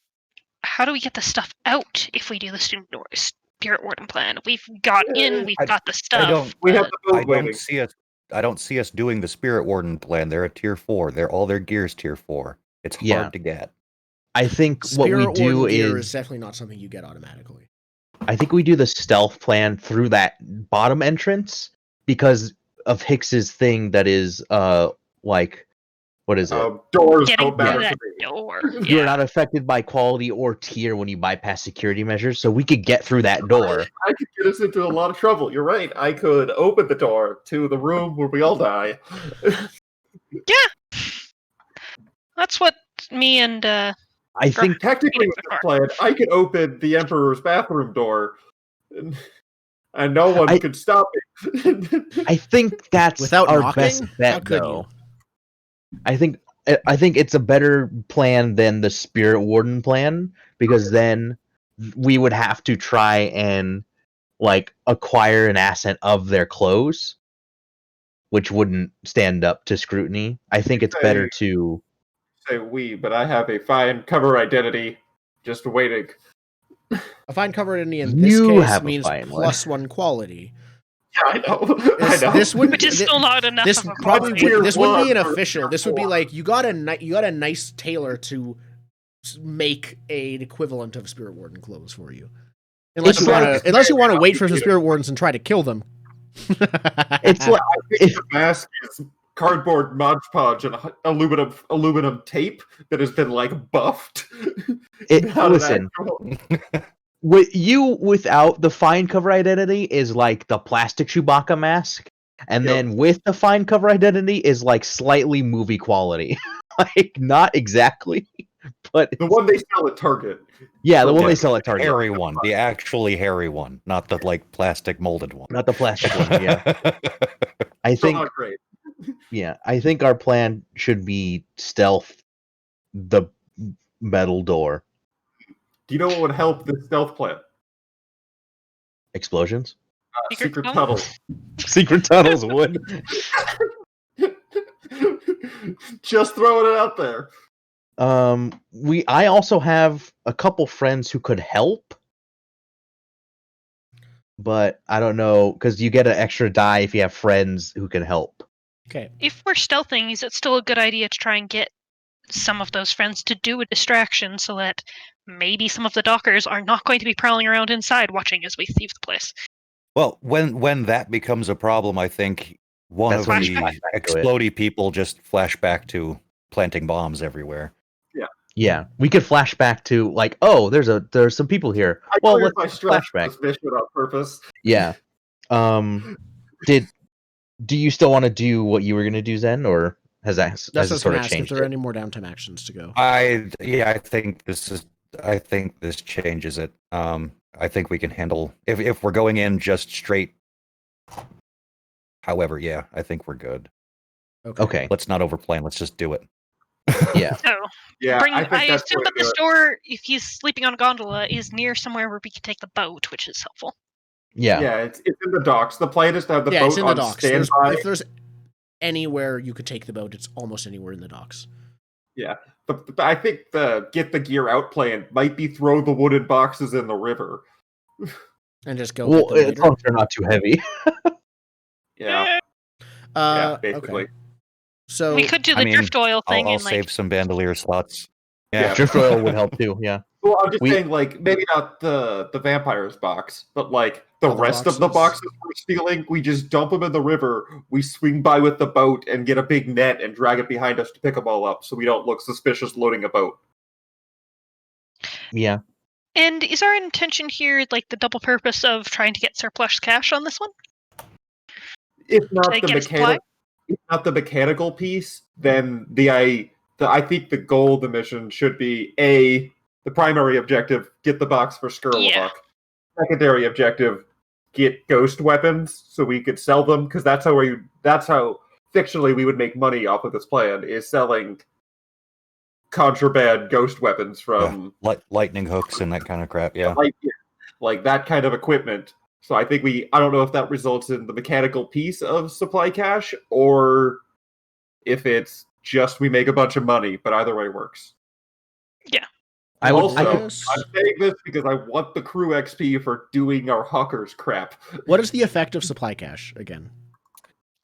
how do we get the stuff out if we do the spirit warden plan? We've got we've got the stuff. We have the I boat waiting. don't see us doing the spirit warden plan. They're a tier 4. All their gear's tier 4. It's hard to get. I think what we do is definitely not something you get automatically. I think we do the stealth plan through that bottom entrance because of Hicks's thing that is like, what is it? Doors Getting don't matter through that to me. door. You're not affected by quality or tier when you bypass security measures, so we could get through that door. I could get us into a lot of trouble. You're right. I could open the door to the room where we all die. Yeah. That's what me and I think Technically, with this plan, I could open the Emperor's bathroom door, and no one could stop it. I think that's Without our knocking? best bet, How could though. I think it's a better plan than the Spirit Warden plan because then we would have to try and like acquire an asset of their clothes, which wouldn't stand up to scrutiny. I think it's better to say we, but I have a fine cover identity just waiting. A fine cover identity in this case means +1 quality. Yeah, I know. This would, which is still not enough. This of a probably quality. this wouldn't be an official. This would be like you got a nice tailor to make an equivalent of Spirit Warden clothes for you. Unless you want to wait for the Spirit Wardens and try to kill them. It's like I think the mask is cardboard Mod Podge and aluminum tape that has been like buffed. Listen, with you without the fine cover identity is like the plastic Chewbacca mask, and then with the fine cover identity is like slightly movie quality. Like not exactly, but the one they sell at Target. Yeah, the one they sell at Target. Hairy one, the actually hairy one, not the like plastic molded one. Not the plastic one. Yeah, I think. Not great. Yeah, I think our plan should be stealth the metal door. Do you know what would help this stealth plan? Explosions? Secret tunnels. Secret tunnels would. Just throwing it out there. I also have a couple friends who could help, but I don't know because you get an extra die if you have friends who can help. Okay. If we're stealthing, is it still a good idea to try and get some of those friends to do a distraction so that maybe some of the dockers are not going to be prowling around inside watching as we thieve the place? Well, when that becomes a problem, I think one of the explodey people just flash back to planting bombs everywhere. Yeah, we could flash back to like, oh, there's some people here. Well, let's flashback this mission on purpose. Yeah. Do you still want to do what you were going to do, Zen, or has it sort of changed? If there are any more downtime actions to go. I think this changes it. I think we can handle if we're going in just straight. However, yeah, I think we're good. Okay. Let's not overplan. Let's just do it. Yeah. So, yeah. I assume that the store, if he's sleeping on a gondola, is near somewhere where we can take the boat, which is helpful. Yeah. Yeah, it's in the docks. The plan is to have the boat it's in the on docks. standby. If there's anywhere you could take the boat, it's almost anywhere in the docks. Yeah, but I think the get the gear out plan might be throw the wooden boxes in the river. And just go. Well, as long as they're not too heavy. Yeah, yeah, basically. Okay. So we could do the I mean, drift oil thing I'll and like save some bandolier slots. Yeah. Drift oil would help too. Yeah. Well, I'm just We- saying, like, maybe not the vampires box, but like the Other rest of the boxes? boxes we're stealing, we just dump them in the river. We swing by with the boat and get a big net and drag it behind us to pick them all up, so we don't look suspicious loading a boat. Yeah. And is our intention here like the double purpose of trying to get surplus cash on this one? If not Like the get supply? mechanical piece, then I think the goal of the mission should be the primary objective: get the box for Skurlock. Yeah. Secondary objective: get ghost weapons so we could sell them, because that's how fictionally we would make money off of this plan, is selling contraband ghost weapons from Lightning hooks and that kind of crap. Yeah. like that kind of equipment. So I think I don't know if that results in the mechanical piece of supply cash or if it's just we make a bunch of money, but either way works. I would. Also, I could, I'm saying this because I want the crew XP for doing our hawkers crap. what is the effect of supply cash again?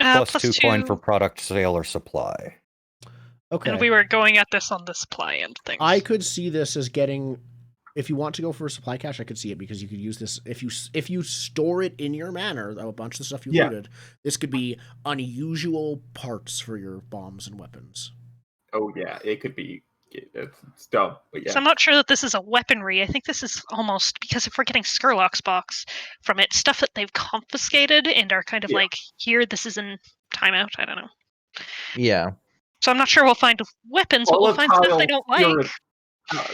Plus 2 coin for product sale or supply. Okay. And we were going at this on the supply end things. I could see this as getting. If you want to go for supply cash, I could see it because you could use this if you store it in your manor, a bunch of the stuff you looted. This could be unusual parts for your bombs and weapons. Oh yeah, it could be. It's dumb, but yeah. So I'm not sure that this is a weaponry. I think this is almost, because if we're getting Skurlock's box from it, stuff that they've confiscated and are kind of like, here, this is in timeout. I don't know. yeah. So I'm not sure we'll find weapons, but we'll find stuff they don't like.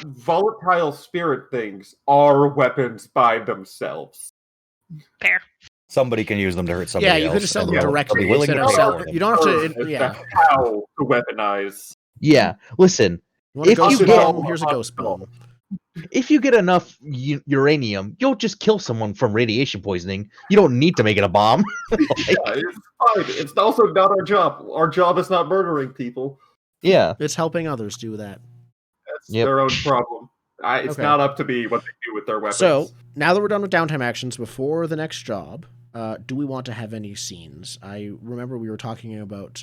Volatile spirit things are weapons by themselves. Fair. Somebody can use them to hurt somebody Yeah, you else. could just sell them and they'll directly be willing instead to of pay sell. for them. You don't have to. Yeah. That's how to weaponize. Yeah. Listen, You want a If ghost you bomb? get- Here's a ghost bomb. if you get enough uranium, you'll just kill someone from radiation poisoning. You don't need to make it a bomb. Yeah, it's fine. It's also not our job. Our job is not murdering people. Yeah. It's helping others do that. That's Yep. their own problem. It's Okay. not up to me what they do with their weapons. So now that we're done with downtime actions, before the next job, do we want to have any scenes? I remember we were talking about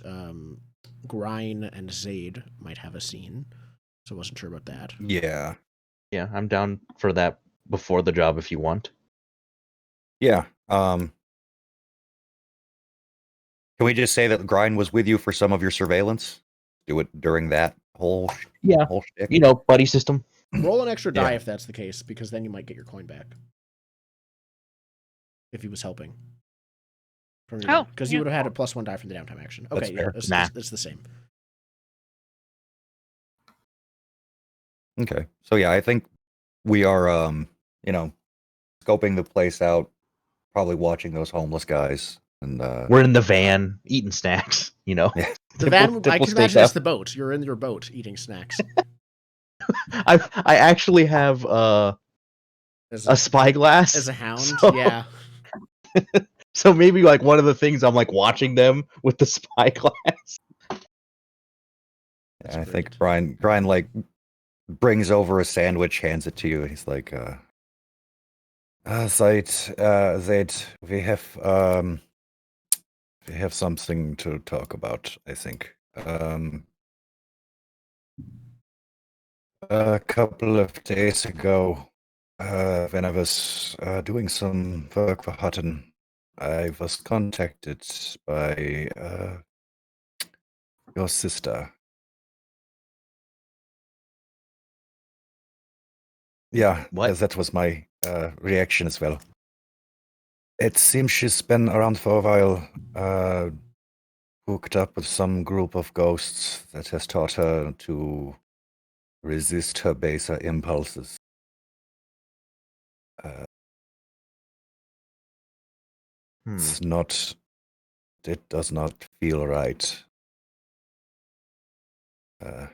Grine and Zaid might have a scene, so I wasn't sure about that. Yeah. Yeah, I'm down for that before the job if you want. Yeah. Can we just say that Grind was with you for some of your surveillance? Do it during that whole shtick? You know, buddy system. Roll an extra die Yeah. if that's the case, because then you might get your coin back. If he was helping. Because you would have had a +1 die from the downtime action. That's Okay, fair. it's the same. Okay. So yeah, I think we are scoping the place out, probably watching those homeless guys. And We're in the van eating snacks, you know. Yeah. The van, I Triple can imagine stakeout. it's the boat. You're in your boat eating snacks. I actually have As a spyglass. as a hound, so- yeah. So maybe like one of the things I'm like watching them with the spyglass. That's I great. think Brian like brings over a sandwich, hands it to you, and he's like, Zaid, we have something to talk about, I think. A couple of days ago, when I was doing some work for Hutton, I was contacted by your sister. Yeah, What? that was my reaction as well. It seems she's been around for a while, hooked up with some group of ghosts that has taught her to resist her baser impulses. It's not. It does not feel right. I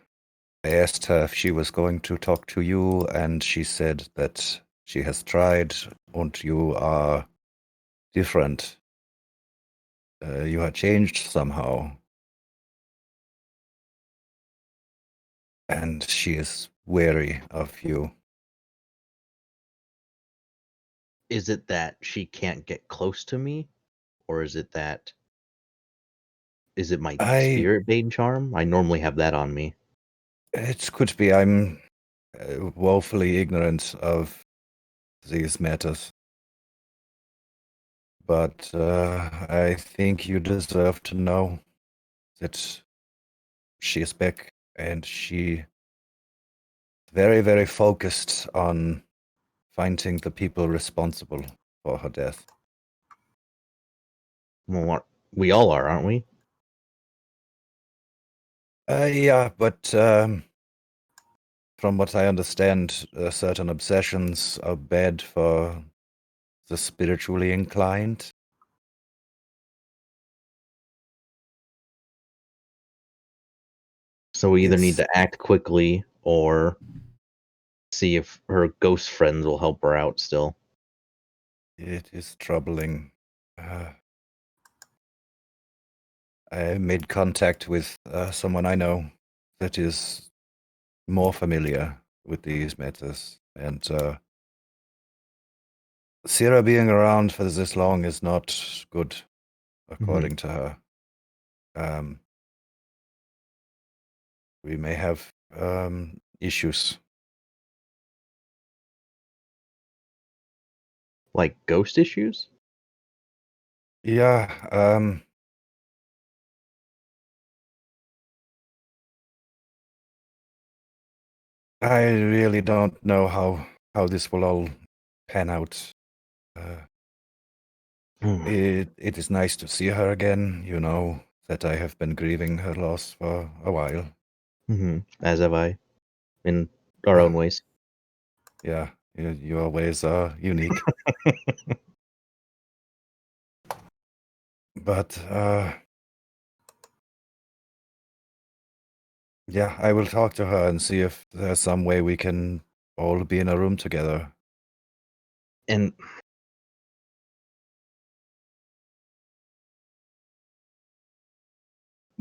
asked her if she was going to talk to you, and she said that she has tried, and you are different. You are changed somehow. And she is wary of you. Is it that she can't get close to me? Or is it that Is it my I- spirit bane charm? I normally have that on me. It could be I'm woefully ignorant of these matters. But I think you deserve to know that she is back and she very, very focused on finding the people responsible for her death. Well, we all are, aren't we? Yeah, but from what I understand, certain obsessions are bad for the spiritually inclined. So we either need It's- to act quickly or see if her ghost friends will help her out still. It is troubling. I made contact with someone I know that is more familiar with these matters, and Sierra being around for this long is not good, according to her. We may have issues. Like ghost issues? Yeah, I really don't know how this will all pan out. It is nice to see her again. You know that I have been grieving her loss for a while. As have I, in our own ways. Yeah, your ways are unique. But yeah, I will talk to her and see if there's some way we can all be in a room together. And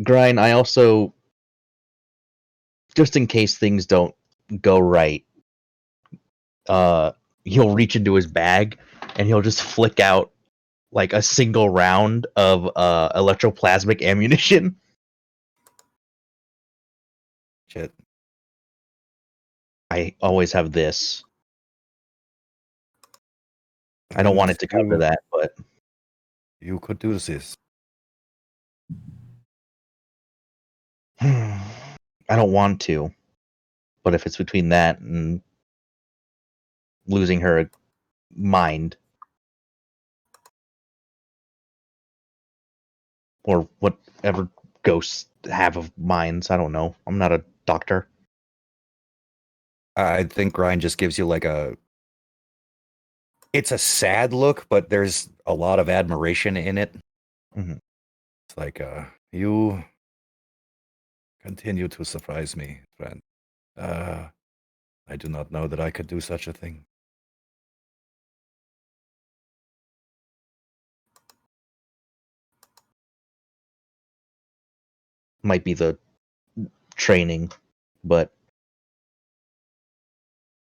Grind, I also, just in case things don't go right, he'll reach into his bag and he'll just flick out like a single round of electroplasmic ammunition. Shit. I always have this. I don't want it to come to that, but You could do this. I don't want to. But if it's between that and losing her mind, or whatever ghosts have of minds, I don't know. I'm not a doctor. I think Ryan just gives you like it's a sad look, but there's a lot of admiration in it. Mhm. It's like, you continue to surprise me, friend. I do not know that I could do such a thing. Might be the training, but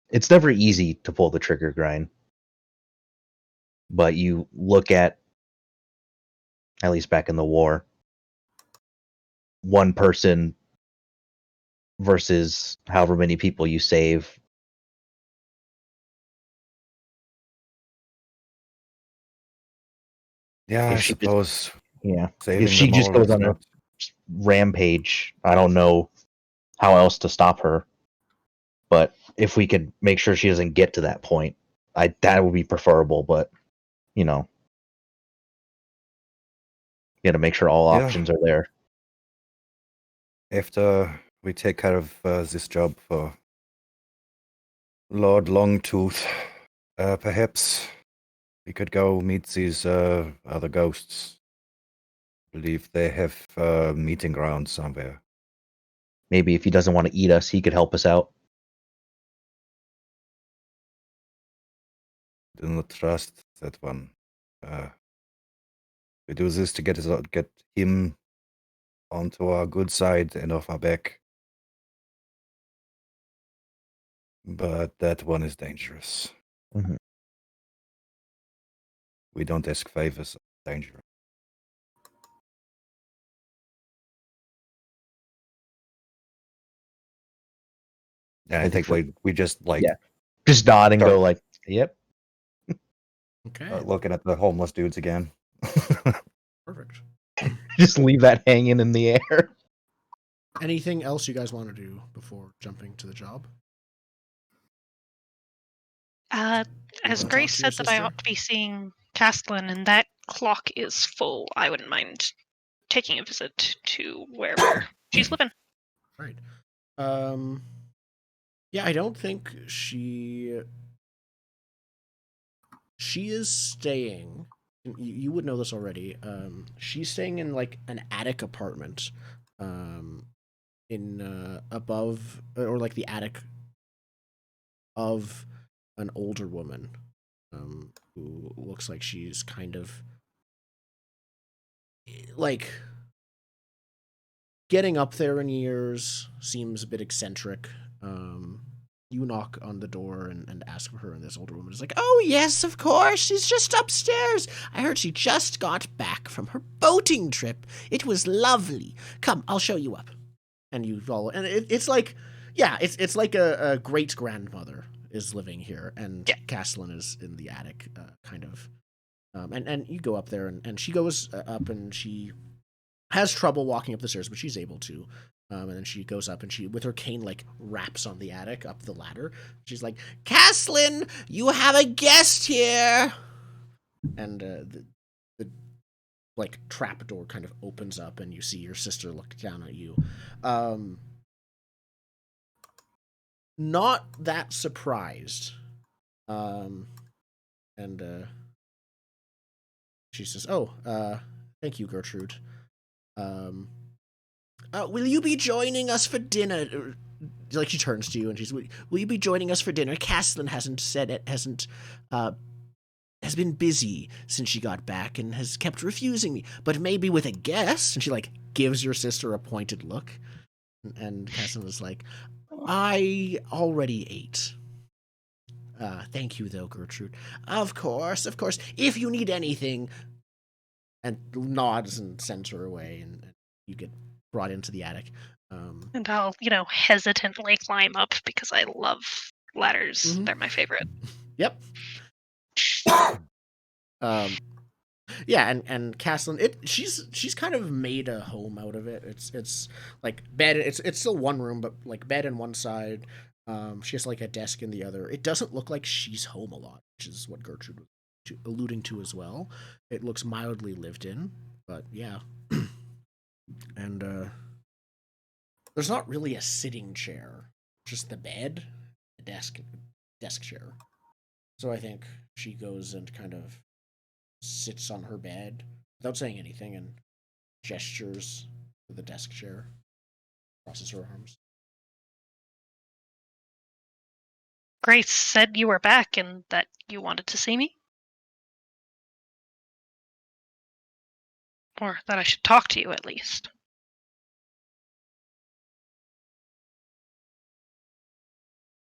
it's never easy to pull the trigger, Grind. But you look at least back in the war, one person versus however many people you save. Yeah, I If she just, suppose yeah, if saving she them just all goes is on a not. rampage, I don't know how else to stop her. But if we could make sure she doesn't get to that point, that would be preferable. But you know, you got to make sure all Yeah. options are there. After we take care of this job for Lord Longtooth, perhaps we could go meet these other ghosts. I believe they have a meeting ground somewhere. Maybe if he doesn't want to eat us, he could help us out. Do not trust that one. We do this to get him onto our good side and off our back. But that one is dangerous. Mhm. We don't ask favors of danger. And I think we just like Yeah. Just nod and Start. go like, "Yep." Okay, start looking at the homeless dudes again. perfect. Just leave that hanging in the air. Anything else you guys want to do before jumping to the job? As wanna talk Grace to your said that I sister? ought to be seeing Castlin, and that clock is full. I wouldn't mind taking a visit to wherever she's living. Right. Yeah, I don't think she is staying. You would know this already. She's staying in like an attic apartment, in above or like the attic of an older woman, who looks like she's kind of like getting up there in years, seems a bit eccentric. You knock on the door and ask for her, and this older woman is like, "Oh yes, of course, she's just upstairs. I heard she just got back from her boating trip. It was lovely. Come, I'll show you up." And you follow, and it's like, yeah, it's like a great grandmother is living here, and Yeah. Castellan is in the attic, kind of. And you go up there, and she goes up, and she has trouble walking up the stairs, but she's able to. And then she goes up, and she, with her cane, like raps on the attic up the ladder. She's like, "Caslin, you have a guest here." And the like trap door kind of opens up, and you see your sister look down at you. Not that surprised. And she says, "Oh, thank you, Gertrude. Will you be joining us for dinner?" Like, she turns to you and she's, "Will you be joining us for dinner? Caslin has been busy since she got back and has kept refusing me, but maybe with a guest." And she like gives your sister a pointed look, and Caslin is like, "I already ate. Thank you though, Gertrude. Of course, of course. If you need anything," and nods and sends her away, and you get brought into the attic. And I'll, hesitantly climb up because I love ladders. Mhm. They're my favorite. Yep. Yeah, and Caslin, she's kind of made a home out of it. It's like bed. It's still one room, but like bed in one side. She has like a desk in the other. It doesn't look like she's home a lot, which is what Gertrude was alluding to as well. It looks mildly lived in, but yeah. And there's not really a sitting chair, just the bed, a desk chair. So I think she goes and kind of sits on her bed without saying anything and gestures to the desk chair, crosses her arms. Grace said you were back and that you wanted to see me? Or that I should talk to you at least.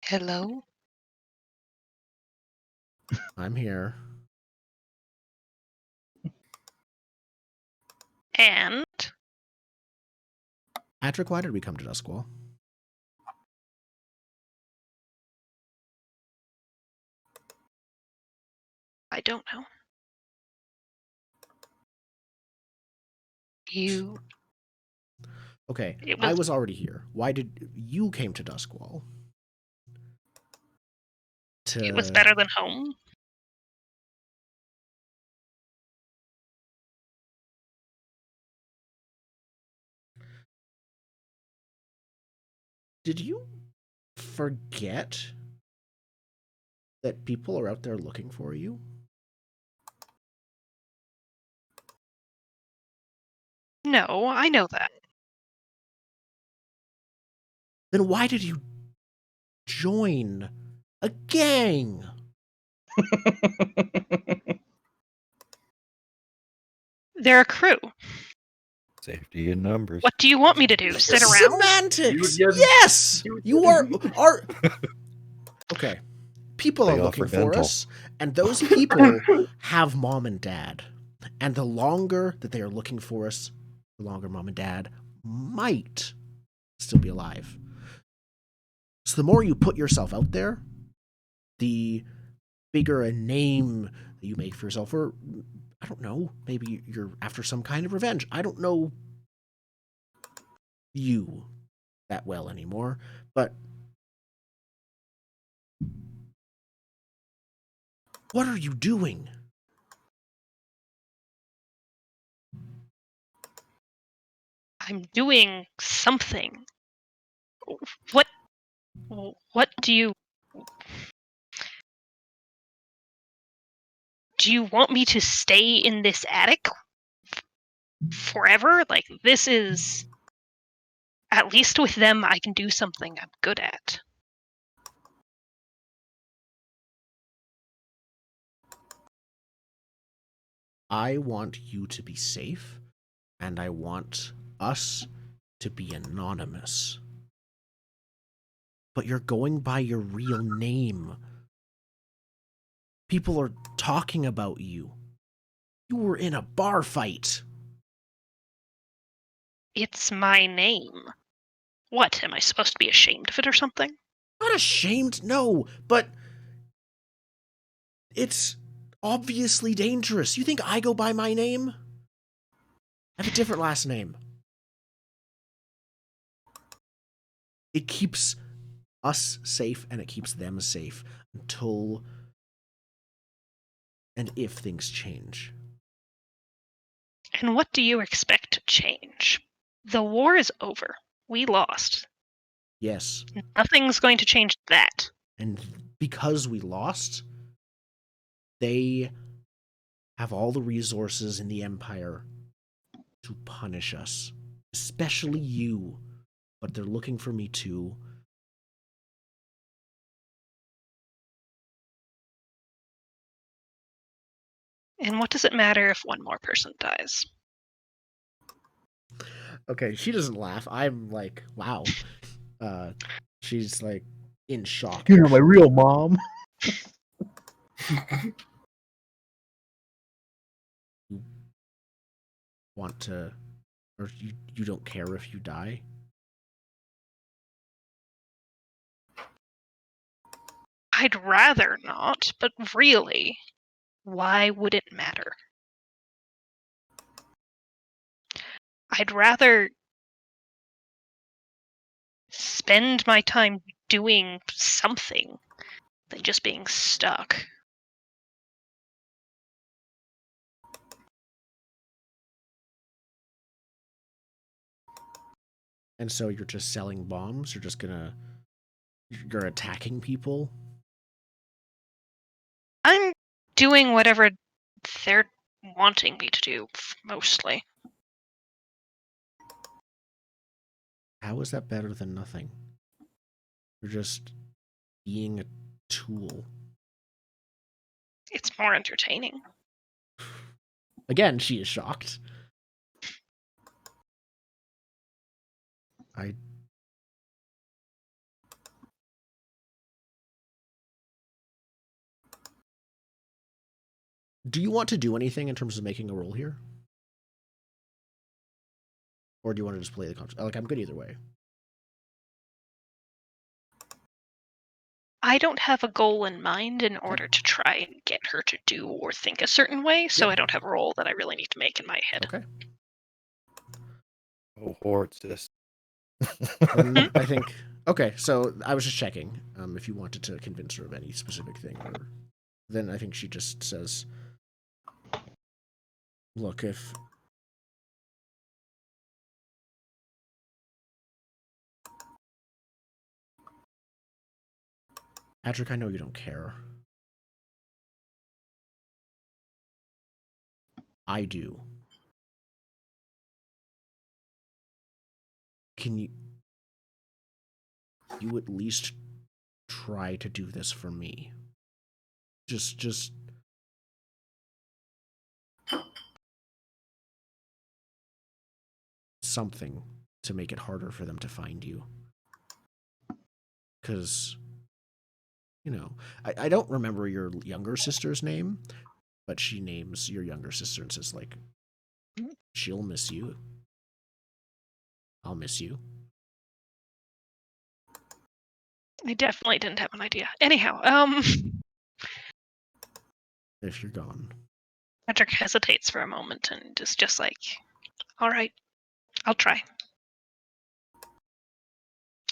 Hello? I'm here. And Patrick, why did we come to Duskwall? I don't know. You. Okay, It I was was already here. Why did you came to Duskwall? it was better than home. Did you forget that people are out there looking for you? No, I know that. Then why did you join a gang? They're a crew. Safety in numbers. What do you want me to do? Sit around? Semantics. You- Yes, you- you are. Okay, people They are looking offer for dental. us, and those people have mom and dad. And the longer that they are looking for us, the longer mom and dad might still be alive. So the more you put yourself out there, the bigger a name that you make for yourself. Or, I don't know, maybe you're after some kind of revenge. I don't know you that well anymore, but what are you doing? I'm doing something. What do you want me to stay in this attic forever? Like, this is, at least with them I can do something I'm good at. I want you to be safe, and I want us to be anonymous. But you're going by your real name. People are talking about you. You were in a bar fight. It's my name. What, am I supposed to be ashamed of it or something? Not ashamed, no, but it's obviously dangerous. You think I go by my name? I have a different last name. It keeps us safe and it keeps them safe until and if things change. And what do you expect to change? The war is over. We lost. Yes. Nothing's going to change that. And because we lost, they have all the resources in the Empire to punish us. Especially you. But they're looking for me too. And what does it matter if one more person dies? Okay, she doesn't laugh. I'm like, wow. She's like in shock. You're not my real mom. You want to, or you don't care if you die? I'd rather not, but really, why would it matter? I'd rather spend my time doing something than just being stuck. And so you're just selling bombs? You're attacking people? I'm doing whatever they're wanting me to do, mostly. How is that better than nothing? You're just being a tool. It's more entertaining. Again, she is shocked. Do you want to do anything in terms of making a roll here? Or do you want to just play the contract? Like, I'm good either way. I don't have a goal in mind in order to try and get her to do or think a certain way, so Yeah. I don't have a roll that I really need to make in my head. Okay. Oh, Hort, sis. I think. Okay, so I was just checking if you wanted to convince her of any specific thing, or then I think she just says, "Look, if Patrick, I know you don't care. I do. Can you at least try to do this for me? Just something to make it harder for them to find you. Because, I don't remember your younger sister's name, but she names your younger sister and says, like, she'll miss you. I'll miss you. I definitely didn't have an idea. Anyhow, If you're gone. Patrick hesitates for a moment and is just like, all right, I'll try.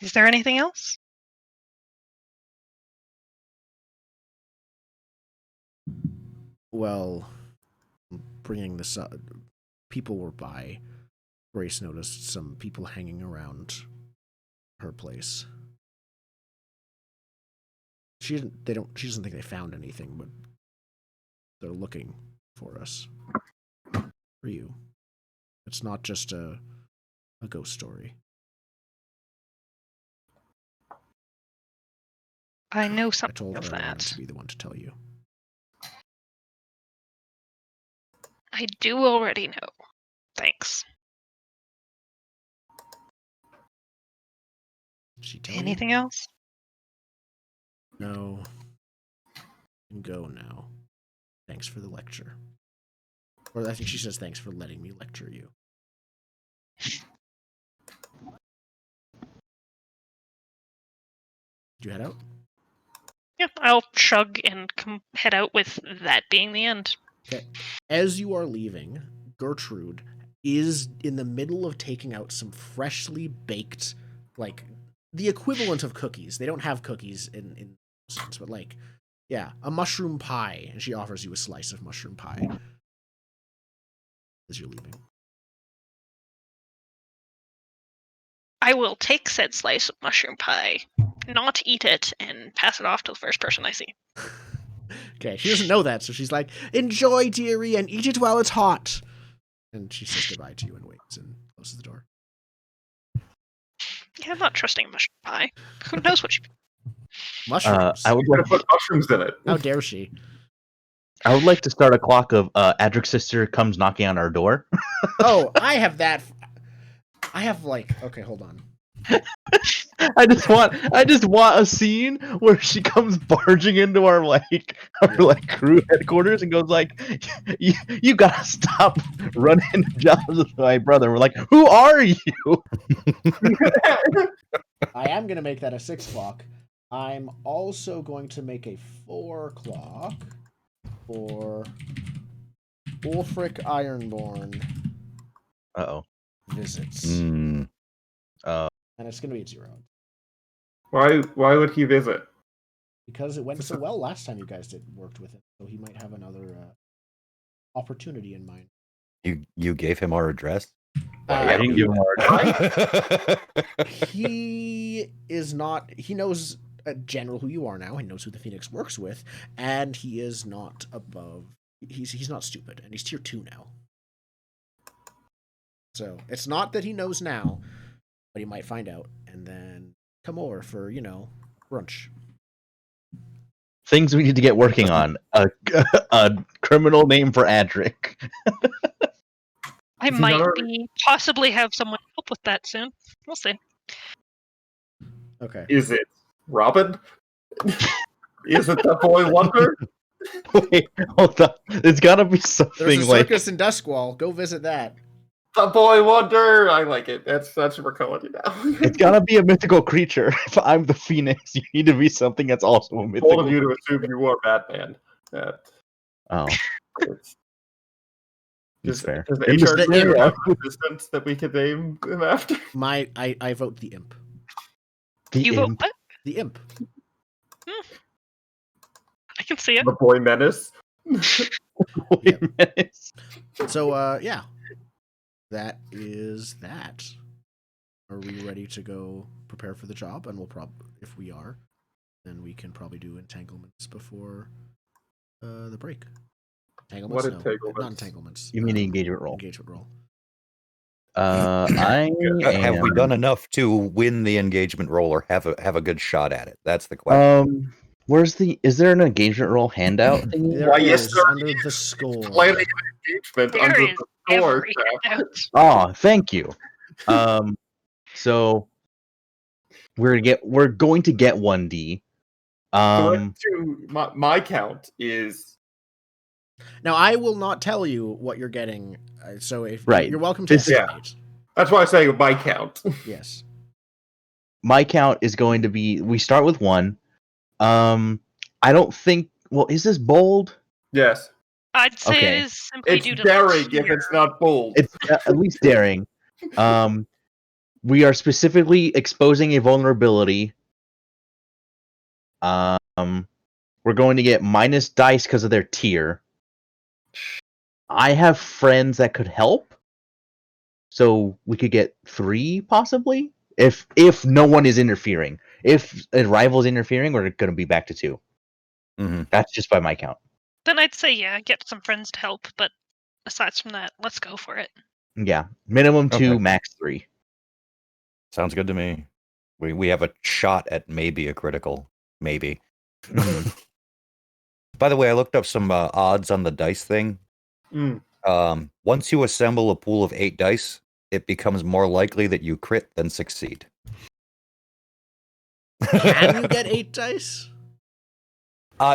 Is there anything else? Well, bringing this up, people were by. Grace noticed some people hanging around her place. She doesn't think they found anything, but they're looking for us. For you. It's not just a ghost story. I know I something told her of I wanted that. to be the one to tell you. I do already know. Thanks. Did she tell Anything you? else? No. You can go now. Thanks for the lecture. Or I think she says thanks for letting me lecture you. Did you head out? Yeah, I'll shrug and head out with that being the end. Okay. As you are leaving, Gertrude is in the middle of taking out some freshly baked, like, the equivalent of cookies. They don't have cookies in sense, but like, yeah, a mushroom pie. And she offers you a slice of mushroom pie as you're leaving. I will take said slice of mushroom pie, not eat it, and pass it off to the first person I see. Okay, she doesn't know that, so she's like, enjoy, dearie, and eat it while it's hot. And she says goodbye to you and waits and closes the door. Yeah, I'm not trusting mushroom pie. Who knows what you... Mushrooms? I would You're like gonna put mushrooms in it. How dare she? I would like to start a clock of Adric's sister comes knocking on our door. Oh, I have that. I have, like, okay, hold on. I just want a scene where she comes barging into our crew headquarters and goes like, "You gotta stop running jobs with my brother." We're like, "Who are you?" I am going to make that a 6 o'clock. I'm also going to make a 4 o'clock for Ulfric Ironborn Uh-oh. visits. Mm. And it's going to be at 0. Why would he visit? Because it went so well last time you guys worked with him, so he might have another opportunity in mind. You gave him our address? I didn't give him our He is not. He knows a general who you are now. He knows who the Phoenix works with, and he is not above. He's not stupid, and he's tier 2 now. So it's not that he knows now, but he might find out and then come over for brunch. Things we need to get working on. A criminal name for Adric. I Is he might not- possibly have someone help with that soon. We'll see. Okay. Is it Robin? Is it the boy wonder? Wait, hold on. It's gotta be There's something a like circus in Duskwall. Go visit that. The boy wonder. I like it. That's we're calling it now. it's gotta be a mythical creature. If I'm the Phoenix, you need to be something that's also a mythical. All of you to assume you are Batman. Oh, It's that's fair. Just In the HR scenario- assistants that we could name him after. I vote the imp. The You vote imp. what? The imp. I can see it. The boy menace. Yep. Menace. So yeah, that is that. Are we ready to go prepare for the job? And we'll if we are, then we can probably do entanglements before the break. Entanglements? What No, entanglements? not entanglements. You mean the engagement roll? Engagement roll. I Have we am- done enough to win the engagement roll or have a good shot at it? That's the question. Is there an engagement roll handout thingy? There Why, yes, is sir. under the score. Planning an engagement There under is the door. every Jeff. handout. Oh, thank you. So we're going to get 1D. Correct to my count is Now I will not tell you what you're getting. So if Right. you're welcome to This is- estimate. that's why I say my count. Yes. my count is going to be. We start with 1. I don't think. Well, is this bold? Yes. I'd say Okay. it is simply It's due to daring the if fear. it's not bold. It's at least daring. We are specifically exposing a vulnerability. We're going to get minus dice because of their tier. I have friends that could help, so we could get 3 possibly if no one is interfering. If a rival is interfering, we're going to be back to 2. Mhm. That's just by my count. Then I'd say get some friends to help. But aside from that, let's go for it. Yeah, minimum 2, Okay. max 3. Sounds good to me. We have a shot at maybe a critical. Maybe. Mhm. By the way, I looked up some odds on the dice thing. Mm. Once you assemble a pool of 8 dice, it becomes more likely that you crit than succeed. Can you get 8 dice?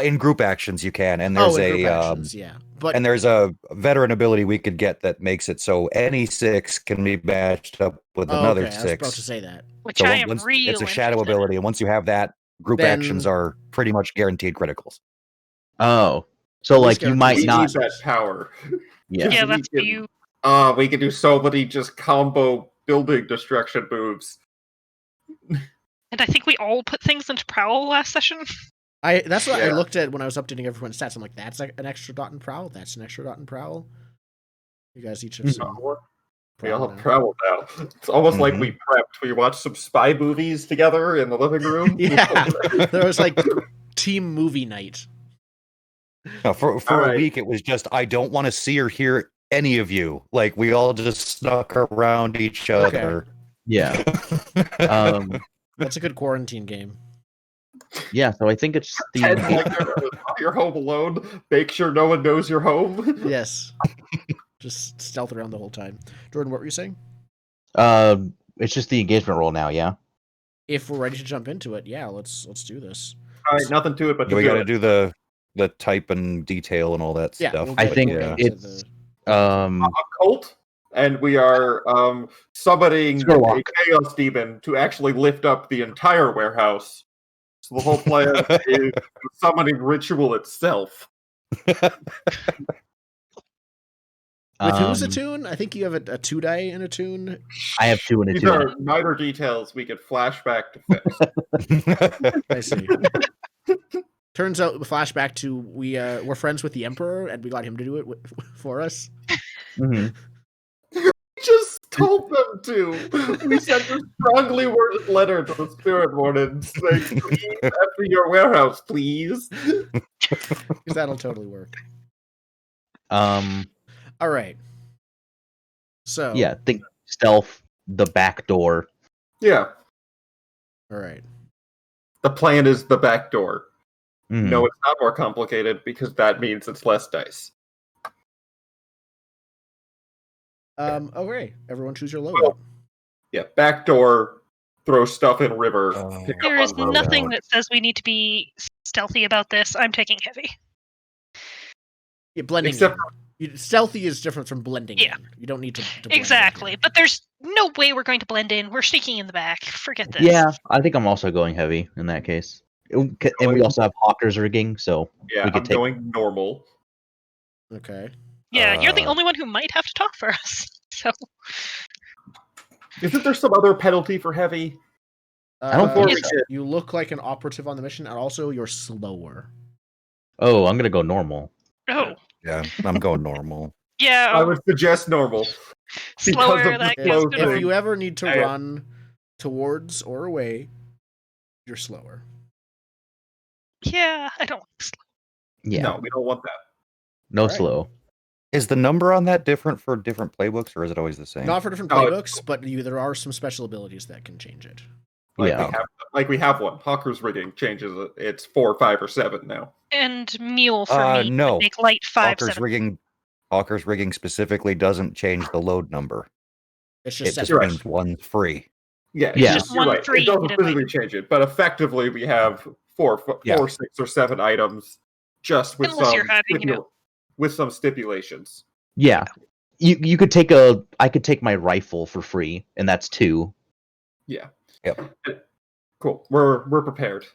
In group actions, you can, and there's in group a actions, yeah. But and there's a veteran ability we could get that makes it so any 6 can be matched up with another okay, I was about to 6. say that. Which So I am once real it's a shadow interested in. ability, and once you have that, group Then- actions are pretty much guaranteed criticals. Oh, so At least like you might guarantees We not- not. need that power. Yeah. Yeah, we that's can- you. We can do so many just combo building destruction moves. And I think we all put things into Prowl last session. That's what I Yeah. looked at when I was updating everyone's stats. I'm like, that's an extra dot in prowl. That's an extra dot in prowl. You guys each have some. We all prowl have now. travel now. It's almost like we prepped. We watched some spy movies together in the living room. Yeah, there was like team movie night. No, for All a right. week, it was just I don't want to see or hear any of you. Like we all just snuck around each Okay. other. Yeah. That's a good quarantine game. Yeah. So I think it's Pretend the. like you're home alone. Make sure no one knows you're home. Yes. Just stealth around the whole time. Jordan, what were you saying? It's just the engagement roll now. Yeah. If we're ready to jump into it, yeah, let's do this. All right, nothing to it but we to got do to it. do the type and detail and all that Yeah, stuff. we'll I get- think we'll get yeah. into it's the- Cult, and we are summoning a Sherlock. chaos demon to actually lift up the entire warehouse. So the whole plan is the summoning ritual itself. With who's Um, attune? I think you have a 2-die in attune. I have 2 and a These 2. are minor details we could flash back to fix. I see. Turns out, flashback to we're friends with the Emperor, and we got him to do it for us. Mhm. Just told them to. We sent a strongly worded letter to the Spirit Warden saying, please enter your warehouse, please. Because that'll totally work. All right. So Yeah. Think stealth, the back door. Yeah, All right. the plan is the back door. Mhm. No, it's not more complicated because that means it's less dice. Okay. Everyone choose your loadout. Yeah, back door, throw stuff in river. Pick There up is on road. nothing that says we need to be stealthy about this. I'm taking heavy. Yeah, blending. Except- stealthy is different from blending. Yeah. In. You don't need to blend in Exactly. here. But there's no way we're going to blend in. We're sneaking in the back. Forget this. Yeah, I think I'm also going heavy in that case. And we also have Hawker's rigging, so Yeah, we could I'm take. going normal. Okay. Yeah, you're the Uh, only one who might have to talk for us. So Isn't there some other penalty for heavy? I don't think so. You look like an operative on the mission, and also you're slower. Oh, I'm gonna go normal. Yeah, I'm going normal. Yeah, I would suggest normal. slower. because of That the gives flow good thing. If you ever need to Yeah. run towards or away, you're slower. Yeah, I don't like slow. Yeah, No, we don't want that. no Alright. slow. Is the number on that different for different playbooks, or is it always the same? Not for different Oh, playbooks, but there are some special abilities that can change it. Yeah. We have one. Hawker's rigging changes it. It's 4, 5, or 7 now. And mule for me no. would make light 5, Hawker's 7. rigging specifically doesn't change the load number. It's It just just set. Right. means one's free. Yeah, Yeah. it's Just you're one right. free It doesn't hidden physically change it, but effectively we have 4, Yeah. 6, or 7 items just with Unless some you're having, with some stipulations. Yeah, you could take I could take my rifle for free, and that's 2. Yeah. Yep. Cool. We're prepared.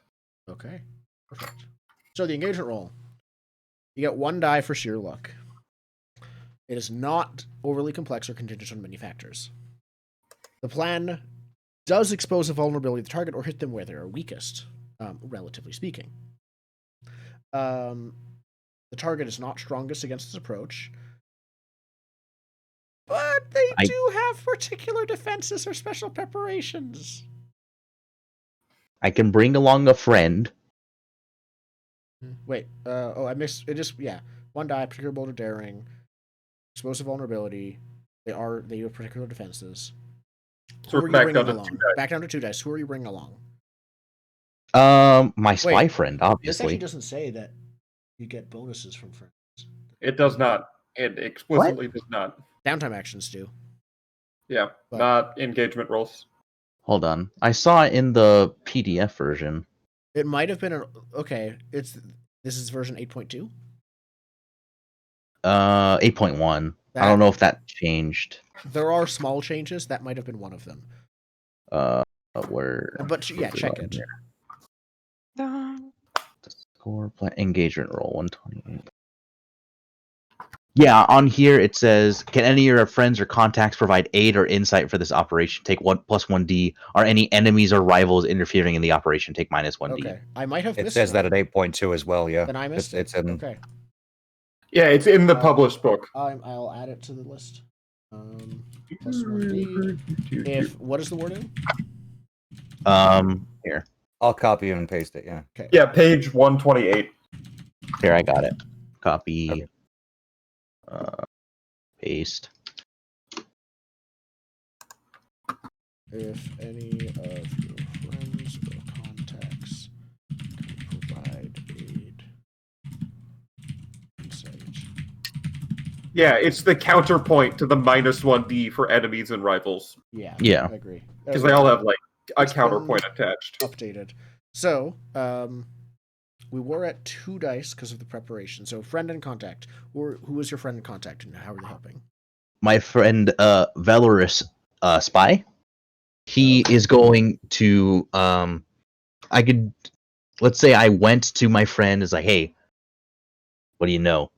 Okay, perfect. So the engagement roll. You get 1 die for sheer luck. It is not overly complex or contingent on many factors. The plan does expose a vulnerability to the target or hit them where they are weakest, relatively speaking. The target is not strongest against this approach, but they do have particular defenses or special preparations. I can bring along a friend. Wait, I missed it. Just 1 die, particular bold or daring, explosive vulnerability. They have particular defenses. So Who are we're you back bringing down to along? 2 dice. Back down to 2 dice. Who are you bringing along? My spy Wait, friend, This obviously. actually doesn't say that you get bonuses from friends. It does not. It explicitly does not. Downtime actions do. Yeah, But- not engagement rolls. Hold on. I saw it in the PDF version. It might have been this is version 8.2. 8.1. I don't know if that changed. There are small changes. That might have been one of them. Where? But check it. Score engagement roll 128. Yeah, on here it says, can any of your friends or contacts provide aid or insight for this operation? Take 1+1d. Are any enemies or rivals interfering in the operation? Take -1d. Okay, I might have It missed says one. that at 8.2 as well. Yeah, Then I missed it. it's in. Okay, Yeah, it's in the published book. I'll add it to the list. +1d. What is the wording? Here. I'll copy and paste it. Yeah. Okay. Yeah, page 128. Here, I got it. Copy. Okay. Paste. If any of your friends or contacts can provide aid, insight. Yeah, it's the counterpoint to the -1d for enemies and rivals. Yeah, Yeah. I agree. Because they all have like a It's counterpoint attached. updated. So, we were at 2 dice because of the preparation. So, friend and contact. Who is your friend and contact, and how are they helping? My friend, Valorous Spy. He is going to, let's say I went to my friend, is like, hey, what do you know?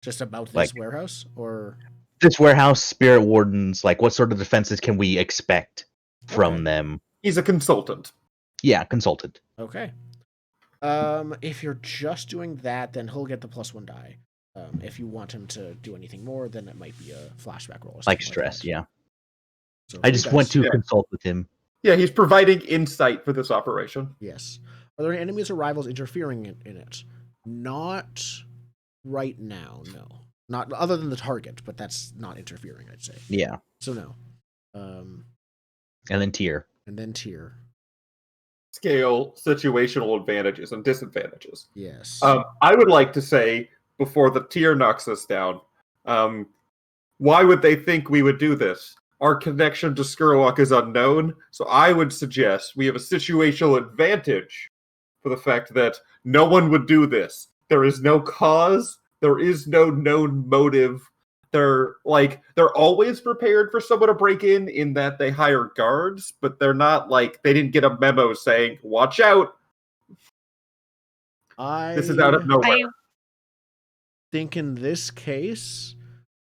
Just about this Like- warehouse, or This warehouse, spirit wardens, like, what sort of defenses can we expect from Okay. them? He's a consultant. Yeah, consultant. okay. If you're just doing that, then he'll get the +1 die. If you want him to do anything more, then it might be a flashback roll. Or Like something stress, that. yeah. So I 3 just went dice. to Yeah. consult with him. Yeah, he's providing insight for this operation. Yes. Are there any enemies or rivals interfering in it? Not right now, no. Not other than the target, but that's not interfering, I'd say. Yeah. So no. And then tier. And then tier. Scale situational advantages and disadvantages. Yes. I would like to say, before the tier knocks us down, why would they think we would do this? Our connection to Skurlock is unknown, so I would suggest we have a situational advantage for the fact that no one would do this. There is no cause, there is no known motive. They're always prepared for someone to break in that they hire guards, but they're not they didn't get a memo saying, watch out, this is out of nowhere. I think in this case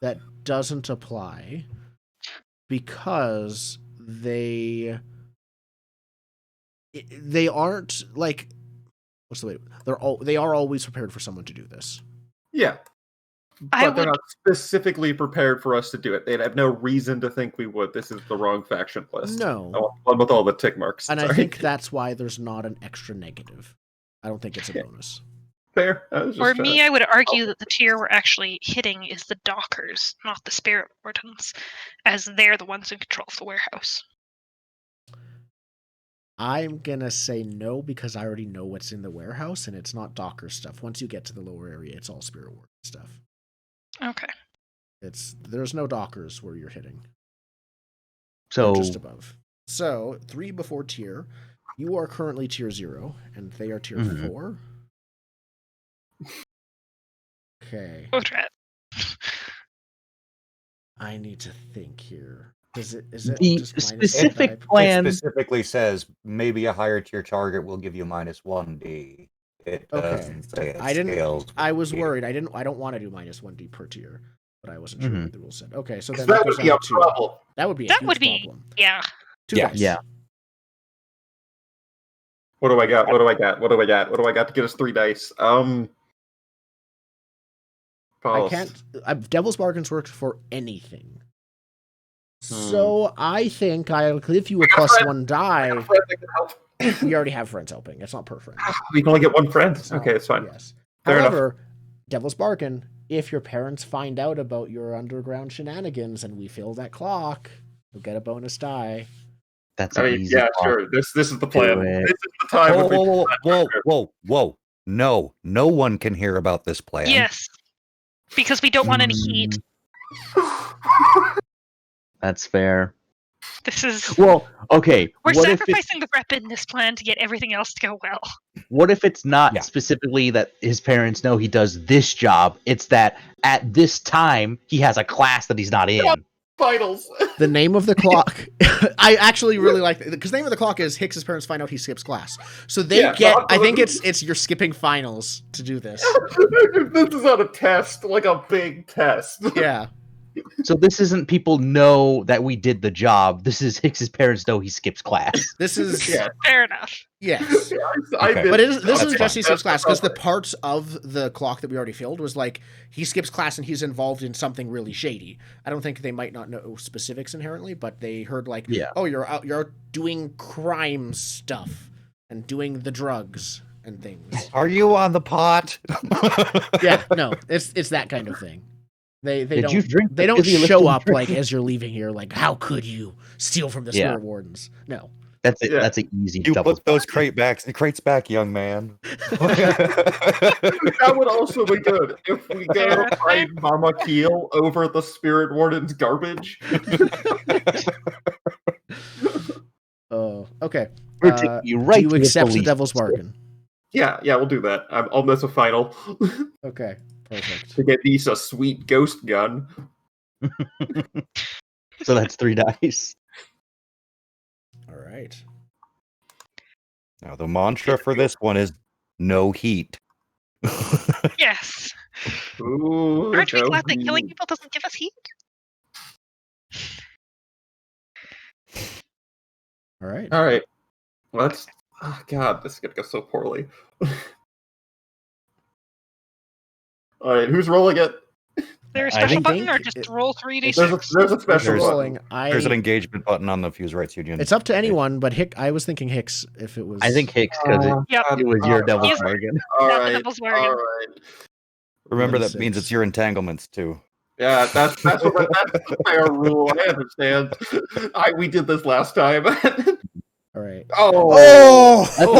that doesn't apply because they aren't like what's the way they are always prepared for someone to do this. Yeah. I But they're would- not specifically prepared for us to do it. They'd have no reason to think we would. This is the wrong faction list. No. I want the one with all the tick marks. And I Sorry. think that's why there's not an extra negative. I don't think it's a bonus. Fair. I was just For trying me, to- I would argue that the tier we're actually hitting is the dockers, not the spirit wardens, as they're the ones in control of the warehouse. I'm gonna say no because I already know what's in the warehouse and it's not Docker stuff. Once you get to the lower area, it's all Spirit Ward stuff. Okay. There's no Dockers where you're hitting. So They're just above. So 3 before tier. You are currently tier 0, and they are tier Mhm. 4. Okay. Go try it. I need to think here. Is it The just minus specific die? plan. It specifically says maybe a higher tier target will give you -1d. It Okay. doesn't say it I didn't. scales. I was with worried. I don't want to do -1d per tier, but I wasn't sure what the rule said. Okay, so then that that would goes be down a to 2. problem. That would be a That huge would be problem. yeah. 2 Yeah. dice. Yeah. What do I got? What do I got? What do I got? What do I got to get us 3 dice? I Pause. can't. Devil's Bargains works for anything. So I think I'll give you a +1 die. Friends that can help. We already have friends helping. It's not per friend. We can only get 1 friend. It's not- Okay, it's fine. Yes. Fair enough. However, Devil's Bargain, if your parents find out about your underground shenanigans and we fill that clock, you'll get a bonus die. That's I an mean, easy yeah, clock. sure. This is the plan. it. This is the time. Whoa, when we- whoa. No one can hear about this plan. Yes. Because we don't want any heat. That's fair. This is Well, okay. we're what if sacrificing the rep in this plan to get everything else to go well. what if it's not Yeah. specifically that his parents know he does this job? It's that at this time he has a class that he's not in. Finals. The name of the clock, I actually really like it, because the name of the clock is Hicks's parents find out he skips class. So they Yeah, get, no, I think it's you're skipping finals to do this. This is on a test, like a big test. Yeah. So this isn't people know that we did the job. This is Hicks's parents know he skips class. This is, Yeah. Fair enough. yes. Okay. But this That's is fine. just he skips class, because the That's parts of the clock that we already filled was like, he skips class and he's involved in something really shady. I don't think they might not know specifics inherently, but they heard like, Yeah. oh, you're out doing crime stuff and doing the drugs and things. Are you on the pot? Yeah, no, it's that kind of thing. They Did you don't drink they the don't fizzy show liquid up drink? like as you're leaving here like, how could you steal from the Yeah. spirit wardens? No. That's it. Yeah. That's an easy You double. put those crates back, young man. That would also be good if we go Fair. find Mama Keel over the Spirit Warden's garbage. Oh, okay. We're taking you right do you to the accept the police devil's station. bargain? Yeah, we'll do that. I'll miss a final Okay, perfect. to get these a sweet ghost gun. So that's 3 dice. All right. Now the mantra for this one is no heat. Yes. Ooh, Aren't we no glad that killing heat. people doesn't give us heat? All right. All right, let's. Oh God, this is gonna go so poorly. All right, who's rolling it? Is there a I special think button or it- just roll 3d6? There's a special There's- one. Rolling. There's an engagement button on the Fusewrights Union. It's up to anyone, but I was thinking Hicks if it was. I think Hicks because Yep. it was your devil's He's- bargain. All Not the right, devil's bargain. all right. Remember, that 26. means it's your entanglements too. Yeah, that's the fair rule. I understand. We did this last time. All right. Oh, Oh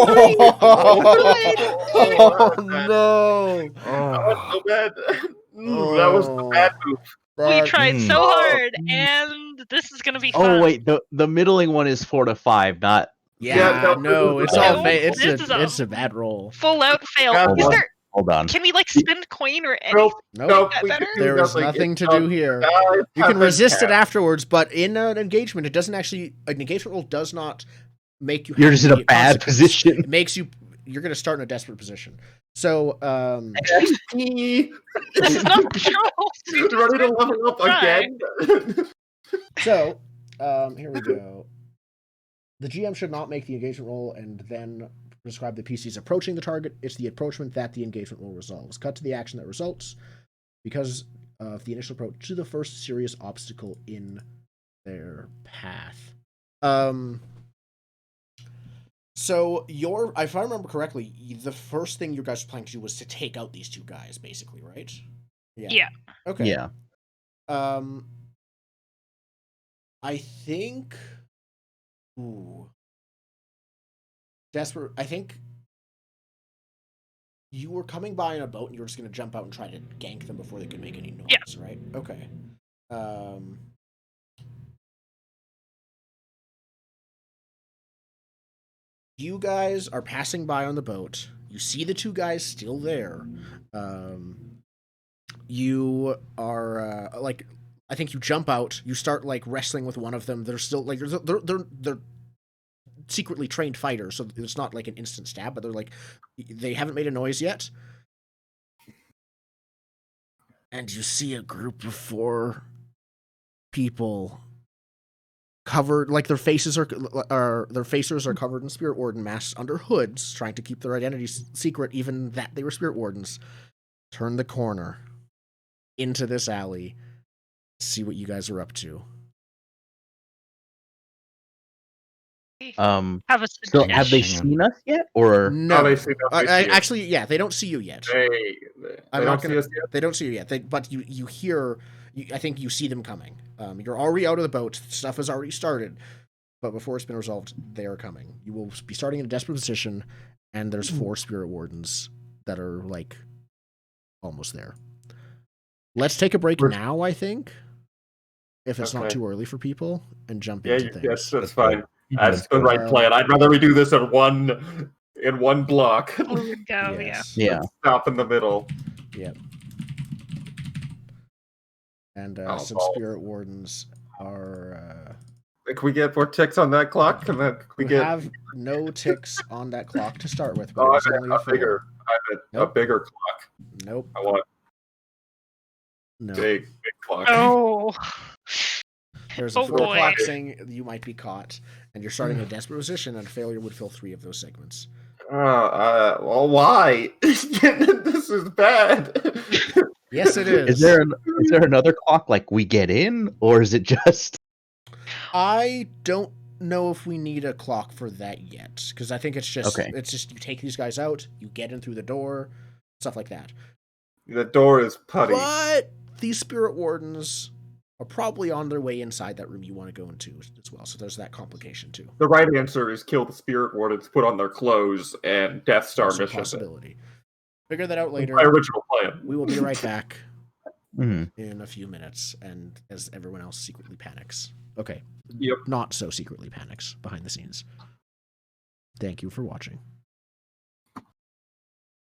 no! that was so bad. That was the bad move. We tried so Oh. hard, and this is gonna be fun. Oh wait, the middling one is 4 to 5, not. Yeah, no, it's all No, it's this is it's a bad roll. Full out fail. Bad Is one. there? Hold on. Can we like spin coin or anything? Nope, Nope. nope. that We better? can do There is nothing It's to do here. guys You have can been resist it tapped. afterwards, but in an engagement, it doesn't actually. An engagement roll does not make you. You're have just in a immediate bad consequence. position. It makes you. You're going to start in a desperate position. So, XP. This is not control. Ready to level up Try. again? so here we go. The GM should not make the engagement roll and then describe the PCs approaching the target. It's the approachment that the engagement roll resolves. Cut to the action that results because of the initial approach to the first serious obstacle in their path. So if I remember correctly, the first thing you guys were planning to do was to take out these two guys, basically, right? Yeah. Okay. Yeah. I think. Ooh. Desperate. I think you were coming by in a boat and you were just going to jump out and try to gank them before they could make any noise, Yeah. right? Okay. You guys are passing by on the boat. You see the two guys still there. You are like I think you jump out. You start like wrestling with one of them. They're still like they're secretly trained fighters, so it's not like an instant stab, but they haven't made a noise yet. And you see a group of 4 people covered, like their faces are covered in Spirit Warden masks under hoods, trying to keep their identities secret, even that they were Spirit Wardens. Turn the corner into this alley. See what you guys are up to. Have a So have they suggestion. seen us yet, or No, they see us. actually, yeah, they don't see you yet. They I'm don't not gonna. see us yet? They don't see you yet. But you hear. I think you see them coming. You're already out of the boat. Stuff has already started. But before it's been resolved, they are coming. You will be starting in a desperate position, and there's 4 Spirit Wardens that are like almost there. Let's take a break now, I think, if it's not Okay. too early for people, and jump Yeah, into things. yes, that's That's fine. That's the good. right plan. I'd rather we do this in one block. Oh, we go, Yes. yeah? Stop in the middle. Yep. And Oh, some balls. Spirit Wardens are. Can we get more ticks on that clock? Can we We get have no ticks on that clock to start with, but Oh, it was I only meant a 4. a Nope. bigger clock. Nope. I want No. big clock. Oh. There's a Oh, 4 boy. o'clock saying you might be caught, and you're starting in a desperate position, and failure would fill 3 of those segments. Well, why? This is bad. Yes, it is. Is there another clock like we get in, or is it just? I don't know if we need a clock for that yet, because I think it's just Okay. it's just you take these guys out, you get in through the door, stuff like that. The door is putty. But these Spirit Wardens are probably on their way inside that room you want to go into as well. So there's that complication too. The right answer is kill the Spirit Wardens, put on their clothes, and Death Star That's a mission. possibility. Figure that out later. My original plan. We will be right back Mhm. in a few minutes, and as everyone else secretly panics. Okay. Yep. Not so secretly panics behind the scenes. Thank you for watching.